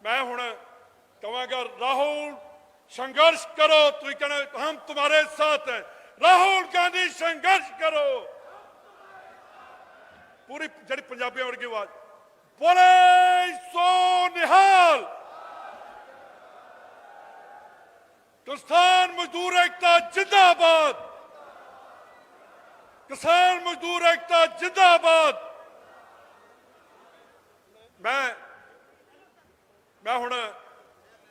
मैं हुण कहूँगा राहुल संघर्ष करो। तुम कहना हम तुम्हारे साथ हैं। राहुल गांधी संघर्ष करो। पूरी जी पंजाबी वर्गी आवाज बोले सो निहाल। किसान मजदूर एकता जिंदाबाद। किसान मजदूर एकता जिंदाबाद। मैं हुण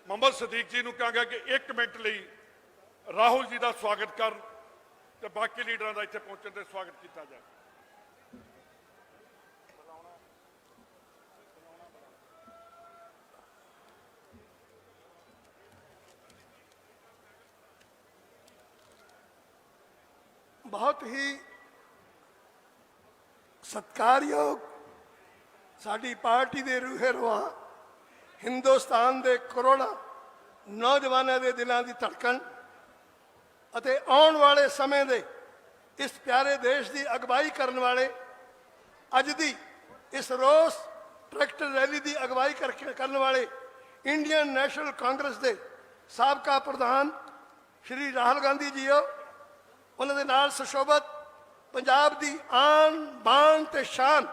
मोहम्मद सदीक जी नूं कहांगा कि 1 मिनट लई राहुल जी का स्वागत कर ते बाकी लीडरां दा इत्थे पहुंचण ते स्वागत किया जाए। बहुत ही सत्कारयोग साडी पार्टी दे रूहे रुआ हिंदुस्तान दे करोड़ां नौजवानों के दिलों की धड़कन अते आने वाले समय दे इस प्यारे देश की अगवाई करने वाले अज दी इस रोस ट्रैक्टर रैली की अगवाई करने वाले इंडियन नैशनल कांग्रेस के साबका प्रधान श्री राहुल गांधी जी हो। उन्होंने नाल सुशोभित पंजाब की आन बान ते शान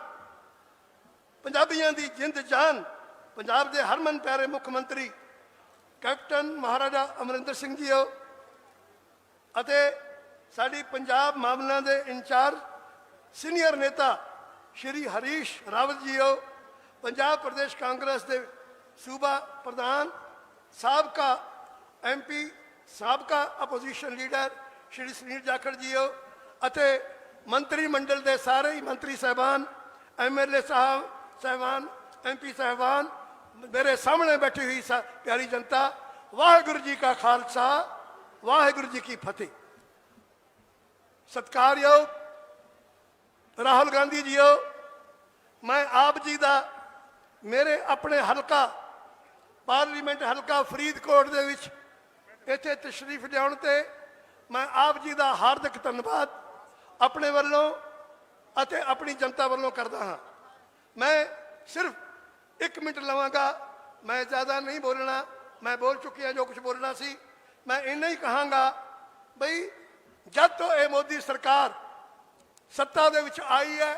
पंजाबियों की जिंद जान पंजाब के हरमन प्यारे मुख्यमंत्री कैप्टन महाराजा अमरिंदर सिंह जी हो अते साडी पंजाब मामलों के इंचार्ज सीनियर नेता श्री हरीश रावत जी हो। पंजाब प्रदेश कांग्रेस के सूबा प्रधान साबका MP साबका अपोजिशन लीडर श्री सुनील जाखड़ जी हो अते मंत्रिमंडल के सारे ही मंत्री साहबान MLA साहबान MP साहबान मेरे सामने बैठी हुई प्यारी जनता वाहेगुरु जी का खालसा वाहेगुरु जी की फतेह। सत्कारयोग राहुल गांधी जी हो। मैं आप जी का मेरे अपने हलका पार्लीमेंट हलका फरीदकोट दे विच इत्थे तशरीफ लियाउण ते मैं आप जी का हार्दिक धन्यवाद अपने वालों अते अपनी जनता वालों करता हाँ। मैं सिर्फ 1 मिनट लवांगा। मैं ज़्यादा नहीं बोलना। मैं बोल चुकी हूँ जो कुछ बोलना सी। मैं इन्ना ही कहांगा बई जब तो ये मोदी सरकार सत्ता दे विच आई है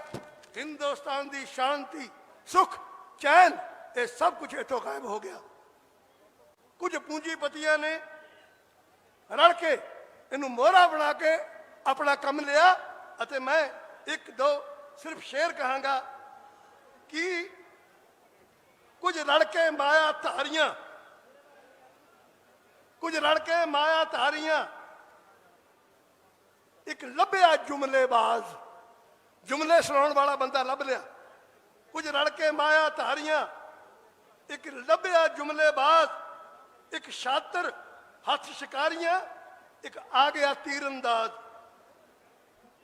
हिंदुस्तान की शांति सुख चैन ये सब कुछ इतों गायब हो गया। कुछ पूंजीपतियों ने रल के इनू मोहरा बना के अपना कम लिया अते मैं 1-2 सिर्फ शेर कहांगा कि कुछ लड़के माया धारियां कुछ लड़के माया धारियां एक लभ्या जुमलेबाज जुमले सुनाउण वाला बंदा लभ लिया। कुछ लड़के माया धारियां एक लभ्या जुमलेबाज एक शातिर हथ शिकारियां एक आ गया तीरंदाज।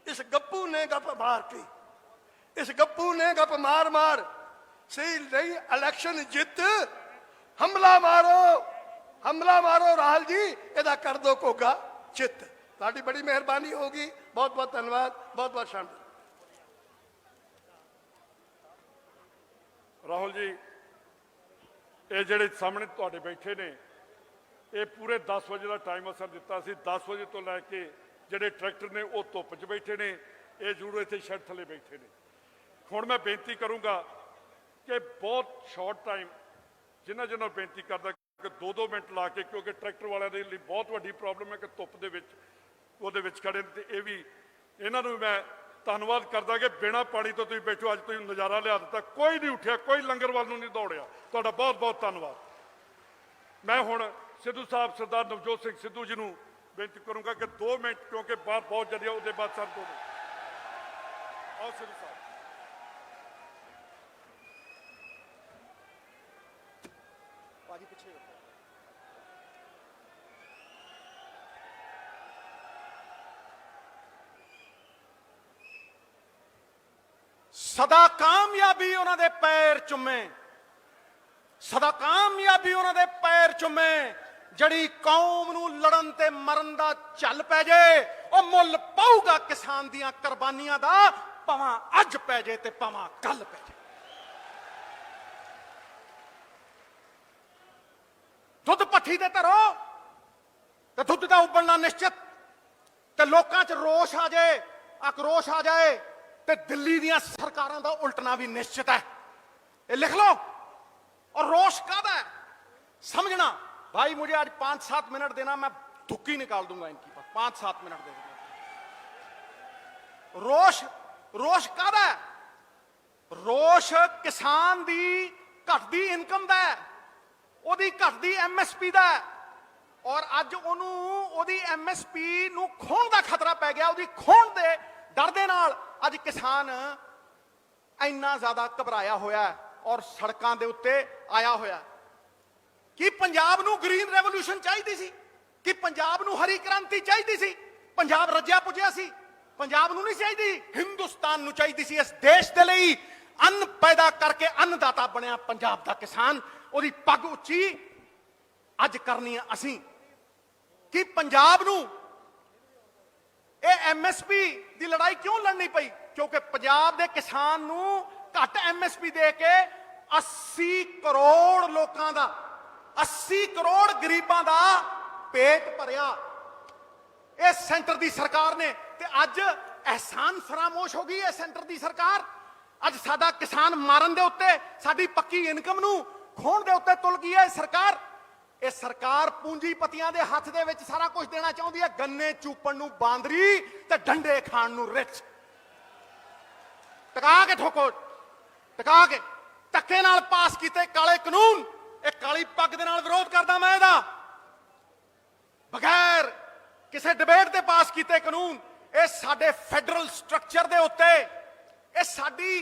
इस गप्पू ने गप मार के इस गप्पू ने गप मार मार सही नहीं इलेक्शन जित हमला मारो राहुल जी एदा कर दो कोगा चित। ताड़ी बड़ी मेहरबानी होगी। बहुत बहुत धन्यवाद। बहुत बहुत शामिल। राहुल जी ये जेडे सामने तुहाडे बैठे ने ये पूरे 10 बजे का टाइम असर दिता सी। 10 बजे तो लैके जेडे ट्रैक्टर ने वो धुप च बैठे ने ये जरूर इत्थे शैड थले बैठे ने। हुण मैं बेनती करूँगा कि बहुत शॉर्ट टाइम जिन्हां जिन्हां बेनती करदा कि 2-2 मिनट ला के क्योंकि ट्रैक्टर वालों के लिए बहुत वड्डी प्रॉब्लम है कि धुप दे विच ਉਹਦੇ ਵਿੱਚ खड़े ते ये भी इन्हां नूं मैं धन्नवाद करदा कि बिना पानी तो तुसीं बैठो। अज तुसीं नज़ारा लिया दिता। कोई नहीं उठिया कोई लंगर वाल नूं नहीं दौड़िया। तुहाडा बहुत बहुत धन्नवाद। मैं हुण सिद्धू साहब सरदार नवजोत सिंह सिद्धू जी नूं बेनती करूँगा कि 2 मिनट क्योंकि बाहर बहुत जल्दी उसके बाद सर दो आओ सिद्धू साहब। सदा कामयाबी उन्होंने पैर चुमे सदा कामयाबी उन्होंने पैर चुमे जड़ी कौम नूं लड़न ते मरन दा चल पै जाए वो मुल पाऊगा किसान दियां कुर्बानियां दा भावां अज पै जाए ते भावां कल पै जाए। ਭੱਠੀ ਤੇ ਧਰੋ ਤੇ ਦੁੱਧ ਦਾ ਉਬਲਣਾ ਨਿਸ਼ਚਿਤ, ਤੇ ਲੋਕਾਂ 'ਚ ਰੋਸ਼ ਆ ਜਾਏ, ਆਕਰੋਸ਼ ਆ ਜਾਏ, ਤੇ ਦਿੱਲੀ ਦੀਆਂ ਸਰਕਾਰਾਂ ਦਾ ਉਲਟਣਾ ਵੀ ਨਿਸ਼ਚਿਤ ਹੈ। ये लिख लो। और रोष कब है समझना भाई, मुझे आज 5-7 मिनट देना, मैं धुक्की निकाल दूंगा इनकी पास, 5-7 मिनट दे दूंगा। रोष कब है? रोष किसान दी घटदी इनकम दा है, ओदी घटदी MSP दा है, और अज ओनू ओदी MSP नू खोण दा खतरा पै गया। ओदी खोण दे डर दे नाल अज किसान इन्ना ज्यादा घबराया होया है और सड़कों के उत्ते आया होया। कि पंजाब नू ग्रीन रेवोल्यूशन चाहिए सी, कि पंजाब नू हरी क्रांति चाहिए सी, पंजाब रज्या पुजया सी, पंजाब नू नहीं चाहिए, हिंदुस्तान नू चाहिए सी। इस देश के लिए अन्न पैदा करके अन्नदाता बनया पंजाब दा किसान, ओदी पग उच्ची अज करनी है असी। कि पंजाब नू ये MSP दी लड़ाई क्यों लड़नी पई? क्योंकि पंजाब दे किसान नू घट MSP दे के 80 करोड़ लोगों का, 80 करोड़ गरीबां का पेट भरिया इस सेंटर की सरकार ने। ते अज एहसान फरामोश हो गई है सेंटर की सरकार। अज साडा किसान मारन दे उत्ते, साडी पक्की इनकम नू खोण दे उत्ते तुल गई है सरकार। ये सरकार पूंजीपतियों के हाथ दे विच सारा कुछ देना चाहती है, गन्ने चूपण नू बांदरी ते डंडे खाण नू रिच। टका के ठोको, टका के धक्के नाल पास किए काले कानून। एक काली पग दे नाल विरोध करदा मैं इहदा, बगैर किसी डिबेट दे पास किए कानून। ये साडे फेडरल स्ट्रक्चर दे उत्ते, ये साडी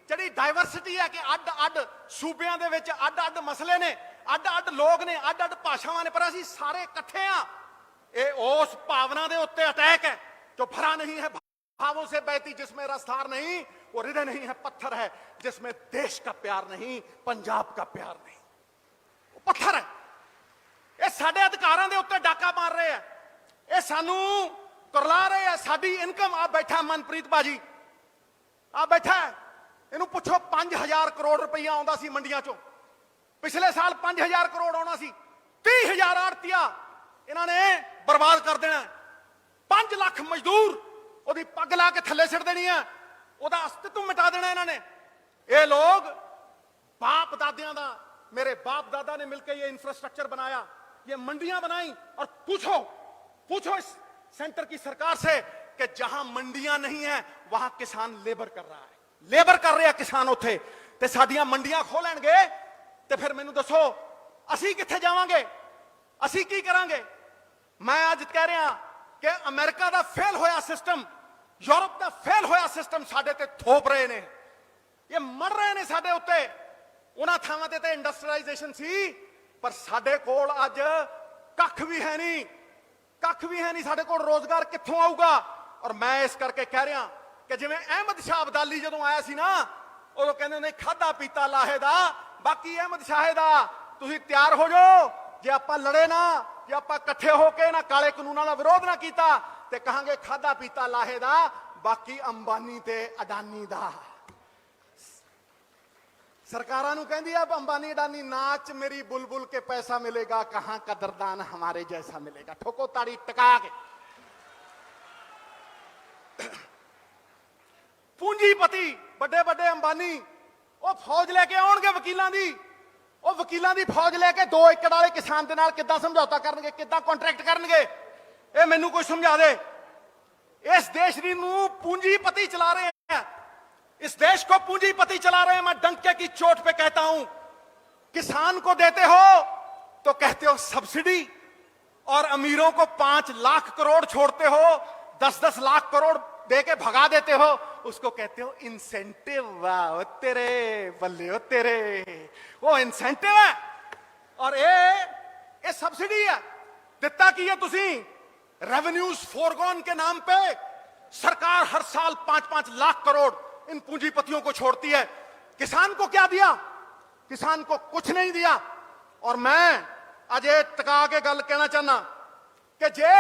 जिहड़ी डाइवर्सिटी है कि अड अड सूबियां दे विच अड अड मसले ने, अड अड लोग ने, अड अड भाषावां ने, पर असीं सारे इकट्ठे आ। ये उस भावना दे उत्ते अटैक है जो भरा नहीं है भावों से बहती, जिसमें रसधार नहीं, वो हृदय नहीं है, पत्थर है जिसमें देश का प्यार नहीं, पंजाब का प्यार नहीं, वो पत्थर है। ये साडे अधिकारां दे उत्ते डाका मार रहे हैं, ये सानू करला रहे हैं। साडी इनकम आ बैठा मनप्रीत बाजी, आ बैठा है, इनू पुछो 5000 करोड़ रुपया आउंदा सी मंडियां चों। पिछले साल 5000 करोड़ आउणा सी, 30,000 आड़तिया इन्हां ने बर्बाद कर देना। 5 लाख मजदूर ओदी पग ला के थल्ले सिट देनी है, ओदा अस्तित्व मिटा देना इन्हां ने। ये लोग बाप दादियां दा, मेरे बाप दादा ने मिलकर ये इंफ्रास्ट्रक्चर बनाया, ये मंडियां बनाई। और पूछो इस सेंटर की सरकार से कि जहां मंडियां नहीं है वहां किसान लेबर कर रहा है, लेबर कर रहे हैं किसान उत्थे, ते साडियां मंडियां खोलणगे ते फिर मैनू दसो असी कित्थे जावांगे, असी की करांगे? मैं आज कह रहा कि अमेरिका का फेल होया सिस्टम, यूरोप का फेल होया सिस्टम साडे ते थोप रहे ने, ये मर रहे ने साडे उत्ते। उन्हां थावां ते इंडस्ट्रियलाइजेशन सी, पर साडे कोल अज कख भी है नहीं, कख भी है नहीं, साडे कोल रोजगार कित्थों आऊगा? और मैं इस करके कह रहा कि जिवें अहमद शाह अब्दाली जदों आया सी ना, उदों कहंदे ने खादा पीता लाहे दा, बाकी अहमद शाह दा तुसीं तैयार हो जाओ। जे आपां लड़े ना, जे आपां इकट्ठे होके ना काले कानूनां दा विरोध ना कीता ते कहांगे खादा पीता लाहे दा, बाकी अंबानी ते अडानी दा। सरकारां नूं कहंदी आ अंबानी अडानी नाच मेरी बुलबुल के पैसा मिलेगा, कहां कदरदान हमारे जैसा मिलेगा। ठोको ताड़ी टका के। पूंजीपति बड़े बड़े अंबानी वो फौज लेके आउणगे वकीलां दी, वो वकीलां दी फौज लेके 2 एकड़ वाले किसान दे नाल किद्दां समझौता करनगे, किद्दां कॉन्ट्रैक्ट करनगे? ये मैनू कोई समझा दे। इस देश नूं पूंजीपति चला रहे हैं, इस देश को पूंजीपति चला रहे हैं। मैं डंके की चोट पे कहता हूं, किसान को देते हो तो कहते हो सब्सिडी, और अमीरों को 5 लाख करोड़ छोड़ते हो, 10-10 लाख करोड़ दे के भगा देते हो, उसको कहते हो इंसेंटिव। वाह तेरे बल्ले हो तेरे, वो इंसेंटिव है और ये सब्सिडी है। दिता की है तुसी रेवेन्यूज फोरगॉन के नाम पे सरकार हर साल 5-5 लाख करोड़ इन पूंजीपतियों को छोड़ती है। किसान को क्या दिया? किसान को कुछ नहीं दिया। और मैं आज ये टका के गल कहना चाहना कि जे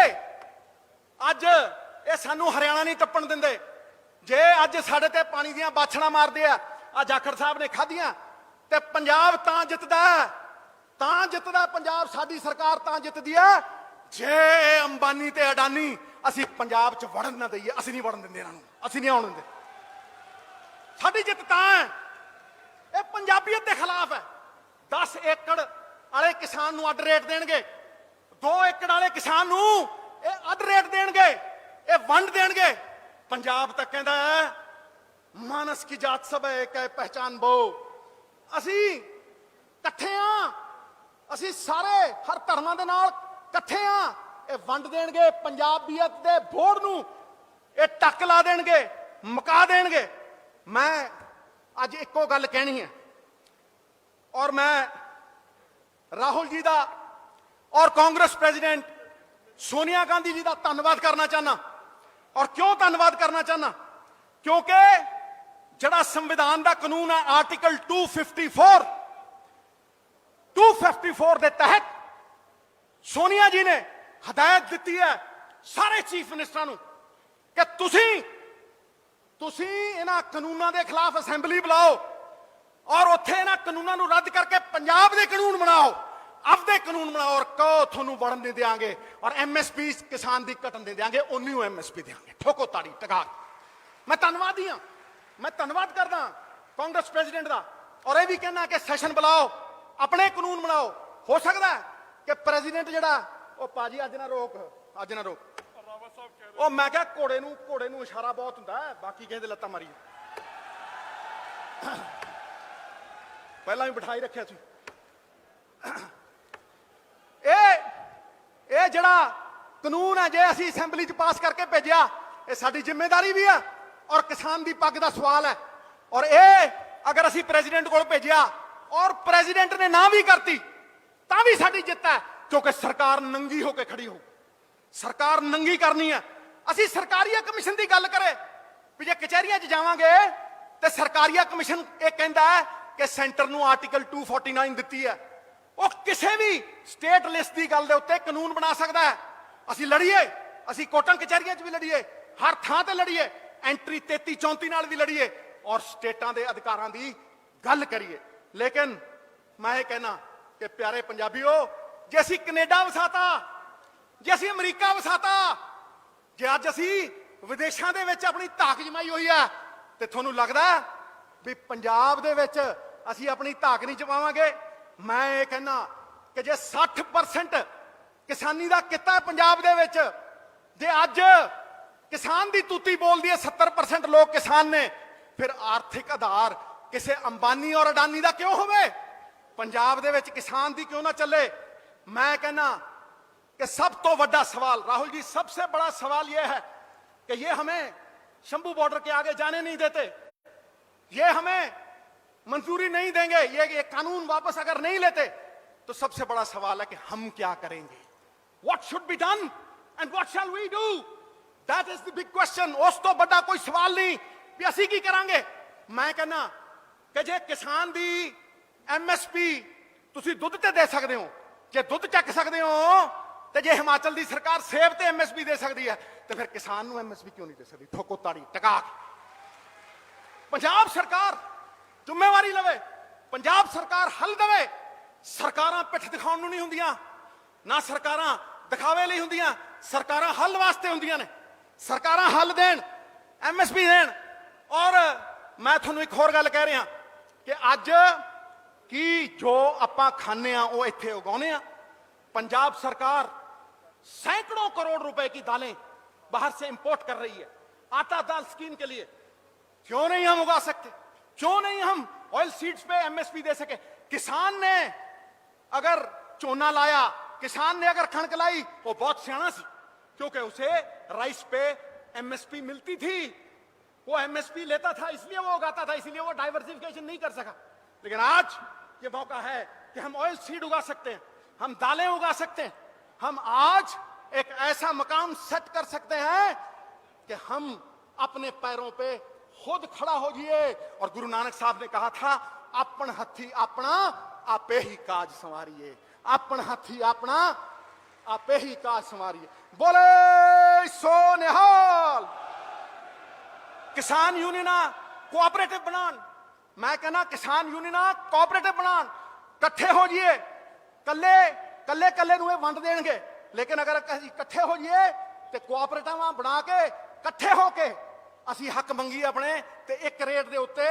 अज ये सानू हरियाणा नहीं टप्पण दिंदे, जे अज साडे ते पानी दियां बाछड़ां मारदे आ, जाखड़ साहब ने खाधियां, ते पंजाब तां जितदा है ਤਾਂ ਜਿੱਤਦਾ ਪੰਜਾਬ, ਸਾਡੀ ਸਰਕਾਰ ਤਾਂ ਜਿੱਤਦੀ ਹੈ ਜੇ ਅੰਬਾਨੀ ਤੇ ਅਡਾਨੀ ਅਸੀਂ ਪੰਜਾਬ 'ਚ ਵੜਨ ਨਾ ਦਈਏ। ਅਸੀਂ ਨਹੀਂ ਵੜਨ ਦਿੰਦੇ ਇਹਨਾਂ ਨੂੰ, ਅਸੀਂ ਨਹੀਂ ਆਉਣ ਦਿੰਦੇ। ਸਾਡੀ ਜਿੱਤ ਤਾਂ ਹੈ, ਇਹ ਪੰਜਾਬੀਅਤ ਦੇ ਖਿਲਾਫ ਹੈ। 10 ਏਕੜ ਵਾਲੇ ਕਿਸਾਨ ਨੂੰ ਅੱਡ ਰੇਟ ਦੇਣਗੇ, 2 ਏਕੜ ਵਾਲੇ ਕਿਸਾਨ ਨੂੰ ਇਹ ਅੱਡ ਰੇਟ ਦੇਣਗੇ, ਇਹ ਵੰਡ ਦੇਣਗੇ। ਪੰਜਾਬ ਤਾਂ ਕਹਿੰਦਾ ਹੈ ਮਾਨਸ ਕੀ ਜਾਤ ਸਭ ਹੈ ਇੱਕ ਹੈ ਪਹਿਚਾਨ ਬੋ। ਅਸੀਂ ਇਕੱਠੇ ਆ, ਅਸੀਂ ਸਾਰੇ ਹਰ ਧਰਮਾਂ ਦੇ ਨਾਲ ਇਕੱਠੇ ਆ। ਇਹ ਵੰਡ ਦੇਣਗੇ, ਪੰਜਾਬੀਅਤ ਦੇ ਬੋਰਡ ਨੂੰ ਇਹ ਟੱਕ ਲਾ ਦੇਣਗੇ, ਮੁਕਾ ਦੇਣਗੇ। ਮੈਂ ਅੱਜ ਇੱਕੋ ਗੱਲ ਕਹਿਣੀ ਹੈ ਔਰ ਮੈਂ ਰਾਹੁਲ ਜੀ ਦਾ ਔਰ ਕਾਂਗਰਸ ਪ੍ਰੈਜ਼ੀਡੈਂਟ ਸੋਨੀਆ ਗਾਂਧੀ ਜੀ ਦਾ ਧੰਨਵਾਦ ਕਰਨਾ ਚਾਹਨਾ। ਔਰ ਕਿਉਂ ਧੰਨਵਾਦ ਕਰਨਾ ਚਾਹਨਾ? ਕਿਉਂਕਿ ਜਿਹੜਾ ਸੰਵਿਧਾਨ ਦਾ ਕਾਨੂੰਨ ਹੈ ਆਰਟੀਕਲ 254 ਦੇ ਤਹਿਤ ਸੋਨੀਆ ਜੀ ਨੇ ਹਦਾਇਤ ਦਿੱਤੀ ਹੈ ਸਾਰੇ ਚੀਫ ਮਿਨਿਸਟਰਾਂ ਨੂੰ ਕਿ ਤੁਸੀਂ ਇਹਨਾਂ ਕਾਨੂੰਨਾਂ ਦੇ ਖਿਲਾਫ ਅਸੈਂਬਲੀ ਬੁਲਾਓ ਔਰ ਉੱਥੇ ਇਹਨਾਂ ਕਾਨੂੰਨਾਂ ਨੂੰ ਰੱਦ ਕਰਕੇ ਪੰਜਾਬ ਦੇ ਕਾਨੂੰਨ ਬਣਾਓ, ਆਪਦੇ ਕਾਨੂੰਨ ਬਣਾਓ ਔਰ ਕਹੋ ਤੁਹਾਨੂੰ ਵੜਨ ਨਹੀਂ ਦੇਵਾਂਗੇ ਔਰ ਐਮਐਸਪੀ ਕਿਸਾਨ ਦੀ ਘਟਣ ਦੇ ਦੇਵਾਂਗੇ, ਉਨੀ ਨੂੰ ਐਮਐਸਪੀ ਦੇਵਾਂਗੇ। ਠੋਕੋ ਤਾੜੀ ਟਕਾ। ਮੈਂ ਧੰਨਵਾਦੀ ਹਾਂ, ਮੈਂ ਧੰਨਵਾਦ ਕਰਦਾ ਕਾਂਗਰਸ ਪ੍ਰੈਜ਼ੀਡੈਂਟ ਦਾ ਔਰ ਇਹ ਵੀ ਕਹਿਣਾ ਕਿ ਸੈਸ਼ਨ ਬੁਲਾਓ, ਆਪਣੇ ਕਾਨੂੰਨ ਬਣਾਓ। ਹੋ ਸਕਦਾ ਹੈ ਕਿ ਪ੍ਰੈਜ਼ੀਡੈਂਟ ਜਿਹੜਾ ਉਹ ਭਾਜੀ ਅੱਜ ਨਾ ਰੋਕ, ਅੱਜ ਨਾ ਰੋਕ। ਉਹ ਮੈਂ ਕਿਹਾ ਘੋੜੇ ਨੂੰ ਇਸ਼ਾਰਾ ਬਹੁਤ ਹੁੰਦਾ ਹੈ, ਬਾਕੀ ਕਹਿੰਦੇ ਲੱਤਾਂ ਮਾਰੀ। ਪਹਿਲਾਂ ਵੀ ਬਿਠਾਈ ਰੱਖਿਆ ਸੀ। ਇਹ ਜਿਹੜਾ ਕਾਨੂੰਨ ਹੈ ਜੇ ਅਸੀਂ ਅਸੈਂਬਲੀ 'ਚ ਪਾਸ ਕਰਕੇ ਭੇਜਿਆ, ਇਹ ਸਾਡੀ ਜ਼ਿੰਮੇਵਾਰੀ ਵੀ ਹੈ ਔਰ ਕਿਸਾਨ ਦੀ ਪੱਗ ਦਾ ਸਵਾਲ ਹੈ। ਔਰ ਇਹ ਅਗਰ ਅਸੀਂ ਪ੍ਰੈਜ਼ੀਡੈਂਟ ਕੋਲ ਭੇਜਿਆ ਔਰ ਪ੍ਰੈਜ਼ੀਡੈਂਟ ਨੇ ਨਾ ਵੀ ਕਰਤੀ ਤਾਂ ਵੀ ਸਾਡੀ ਜਿੱਤ ਹੈ, ਕਿਉਂਕਿ ਸਰਕਾਰ ਨੰਗੀ ਹੋ ਕੇ ਖੜੀ ਹੋ। ਸਰਕਾਰ ਨੰਗੀ ਕਰਨੀ ਹੈ। ਅਸੀਂ ਸਰਕਾਰੀਆ ਕਮਿਸ਼ਨ ਦੀ ਗੱਲ ਕਰੇ ਵੀ ਜੇ ਕਚਹਿਰੀਆਂ 'ਚ ਜਾਵਾਂਗੇ ਤੇ ਸਰਕਾਰੀਆ ਕਮਿਸ਼ਨ ਇਹ ਕਹਿੰਦਾ ਹੈ ਕਿ ਸੈਂਟਰ ਨੂੰ ਆਰਟੀਕਲ 249 ਦਿੱਤੀ ਹੈ, ਉਹ ਕਿਸੇ ਵੀ ਸਟੇਟ ਲਿਸਟ ਦੀ ਗੱਲ ਦੇ ਉੱਤੇ ਕਾਨੂੰਨ ਬਣਾ ਸਕਦਾ ਹੈ। ਅਸੀਂ ਲੜੀਏ, ਅਸੀਂ ਕੋਰਟਾਂ ਕਚਹਿਰੀਆਂ 'ਚ ਵੀ ਲੜੀਏ, ਹਰ ਥਾਂ ਤੇ ਲੜੀਏ, ਐਂਟਰੀ 33-34 ਨਾਲ ਵੀ ਲੜੀਏ ਔਰ ਸਟੇਟਾਂ ਦੇ ਅਧਿਕਾਰਾਂ ਦੀ ਗੱਲ ਕਰੀਏ। ਲੇਕਿਨ ਮੈਂ ਇਹ ਕਹਿਣਾ ਕਿ ਪਿਆਰੇ ਪੰਜਾਬੀਓ, ਜੇ ਅਸੀਂ ਕੈਨੇਡਾ ਵਸਾਤਾ, ਜੇ ਅਸੀਂ ਅਮਰੀਕਾ ਵਸਾਤਾ, ਜੇ ਅੱਜ ਅਸੀਂ ਵਿਦੇਸ਼ਾਂ ਦੇ ਵਿੱਚ ਆਪਣੀ ਧਾਕ ਜਮਾਈ ਹੋਈ ਹੈ ਤੇ ਤੁਹਾਨੂੰ ਲੱਗਦਾ ਵੀ ਪੰਜਾਬ ਦੇ ਵਿੱਚ ਅਸੀਂ ਆਪਣੀ ਧਾਕ ਨਹੀਂ ਜਮਾਵਾਂਗੇ? ਮੈਂ ਇਹ ਕਹਿਣਾ ਕਿ ਜੇ 60% ਕਿਸਾਨੀ ਦਾ ਕਿੱਤਾ ਹੈ ਪੰਜਾਬ ਦੇ ਵਿੱਚ, ਜੇ ਅੱਜ ਕਿਸਾਨ ਦੀ ਤੂਤੀ ਬੋਲਦੀ ਹੈ 70% ਲੋਕ ਕਿਸਾਨ ਨੇ, ਫਿਰ ਆਰਥਿਕ ਆਧਾਰ ਕਿਸੇ ਅੰਬਾਨੀ ਔਰ ਅਡਾਨੀ ਦਾ ਕਿਉਂ ਹੋਵੇ? ਪੰਜਾਬ ਦੇ ਵਿੱਚ ਕਿਸਾਨ ਦੀ क्यों ना चले? मैं कहना कि सब तो बड़ा सवाल राहुल जी, सबसे बड़ा सवाल यह है कि ये हमें शंभू बॉर्डर के आगे जाने नहीं देते, ये हमें मंजूरी नहीं देंगे, ये कानून वापस अगर नहीं लेते तो सबसे बड़ा सवाल है कि हम क्या करेंगे? What should be done and what shall we do? That is the big question. उस तो बड़ा कोई सवाल नहीं भी ਅਸੀਂ ਕੀ ਕਰਾਂਗੇ। मैं कहना कि जे किसान दी ਐਮਐਸਪੀ ਤੁਸੀਂ ਦੁੱਧ ਤੇ ਦੇ ਸਕਦੇ ਹੋ, ਜੇ ਦੁੱਧ ਚੱਕ ਸਕਦੇ ਹੋ, ਤੇ ਜੇ ਹਿਮਾਚਲ ਦੀ ਸਰਕਾਰ ਸੇਬ ਤੇ ਐਮਐਸਪੀ ਦੇ ਸਕਦੀ ਹੈ ਤੇ ਫਿਰ ਕਿਸਾਨ ਨੂੰ ਐਮਐਸਪੀ ਕਿਉਂ ਨਹੀਂ ਦੇ ਸਕਦੀ? ਠੋਕੋ ਤਾੜੀ ਟਕਾ। ਪੰਜਾਬ ਸਰਕਾਰ ਜ਼ਿੰਮੇਵਾਰੀ ਲਵੇ, ਪੰਜਾਬ ਸਰਕਾਰ ਹੱਲ ਦੇਵੇ। ਸਰਕਾਰਾਂ ਪਿੱਠ ਦਿਖਾਉਣ ਨੂੰ ਨਹੀਂ ਹੁੰਦੀਆਂ, ਨਾ ਸਰਕਾਰਾਂ ਦਿਖਾਵੇ ਲਈ ਹੁੰਦੀਆਂ, ਸਰਕਾਰਾਂ ਹੱਲ ਵਾਸਤੇ ਹੁੰਦੀਆਂ ਨੇ। ਸਰਕਾਰਾਂ ਹੱਲ ਦੇਣ, ਐਮਐਸਪੀ ਦੇਣ। ਔਰ ਮੈਂ ਤੁਹਾਨੂੰ ਇੱਕ ਹੋਰ ਗੱਲ ਕਹਿ ਰਿਹਾ ਕਿ ਅੱਜ कि जो ਆਪਾਂ ਖਾਂਦੇ ਆ ਉਹ ਇੱਥੇ ਉਗਾਉਂਦੇ ਆ। पंजाब सरकार सैकड़ों करोड़ रुपए की दालें बाहर से इंपोर्ट कर रही है आटा दाल स्कीम के लिए। क्यों नहीं हम उगा सकते? क्यों नहीं हम ऑयल सीड्स पे एमएसपी दे सके? किसान ने अगर चोना लाया, किसान ने अगर कणक लाई, वो बहुत सियाना सी, क्योंकि उसे राइस पे एमएसपी मिलती थी, वो एमएसपी लेता था, इसलिए वो उगाता था, इसलिए वो डाइवर्सिफिकेशन नहीं कर सका। लेकिन आज ये मौका है कि हम ऑयल सीड उगा सकते हैं, हम दालें उगा सकते हैं, हम आज एक ऐसा मकाम सेट कर सकते हैं कि हम अपने पैरों पे खुद खड़ा हो जाइए। और गुरु नानक साहब ने कहा था, अपन हथी अपना आपे ही काज संवारिए, अपन हथी अपना आपे ही काज संवारिए। बोले सो निहाल। किसान यूनियन कोऑपरेटिव बनान, मैं कहना किसान यूनियन कोऑपरेटिव बनान, इकट्ठे हो जाइए, ਕੱਲੇ ਨੂੰ ਇਹ ਵੰਡ ਦੇਣਗੇ। ਲੇਕਿਨ ਅਗਰ ਅਸੀਂ ਇਕੱਠੇ ਹੋ ਜਾਈਏ ਤੇ ਕੋਆਪਰੇਟਿਵਾਂ ਬਣਾ ਕੇ ਇਕੱਠੇ ਹੋ ਕੇ ਅਸੀਂ ਹੱਕ ਮੰਗੀਏ ਆਪਣੇ, ਤੇ ਇੱਕ ਰੇਟ ਦੇ ਉੱਤੇ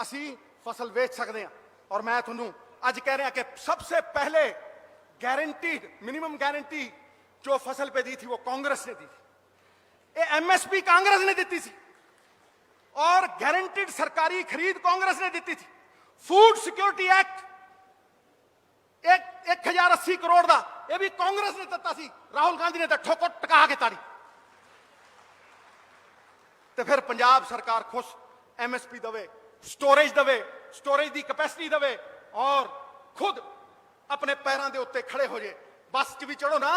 ਅਸੀਂ ਫਸਲ ਵੇਚ ਸਕਦੇ ਹਾਂ। ਔਰ ਮੈਂ ਤੁਹਾਨੂੰ ਅੱਜ ਕਹਿ ਰਿਹਾ कि सबसे पहले गारंटीड मिनिमम गारंटी जो फसल पे दी थी वो कांग्रेस ने दी थी। ये एमएसपी कांग्रेस ने दी थी और गारंटीड सरकारी खरीद कांग्रेस ने दी थी। फूड सिक्योरिटी एक्ट 1080 करोड़ का ये भी कांग्रेस ने दिता सी। राहुल गांधी ने तो ठोको टका के ताड़ी। तो फिर पंजाब सरकार खुश MSP Dave, storage Dave, storage की कैपेसिटी दवे और खुद अपने पैरों के उत्ते खड़े हो जाए। बस च भी चढ़ो ना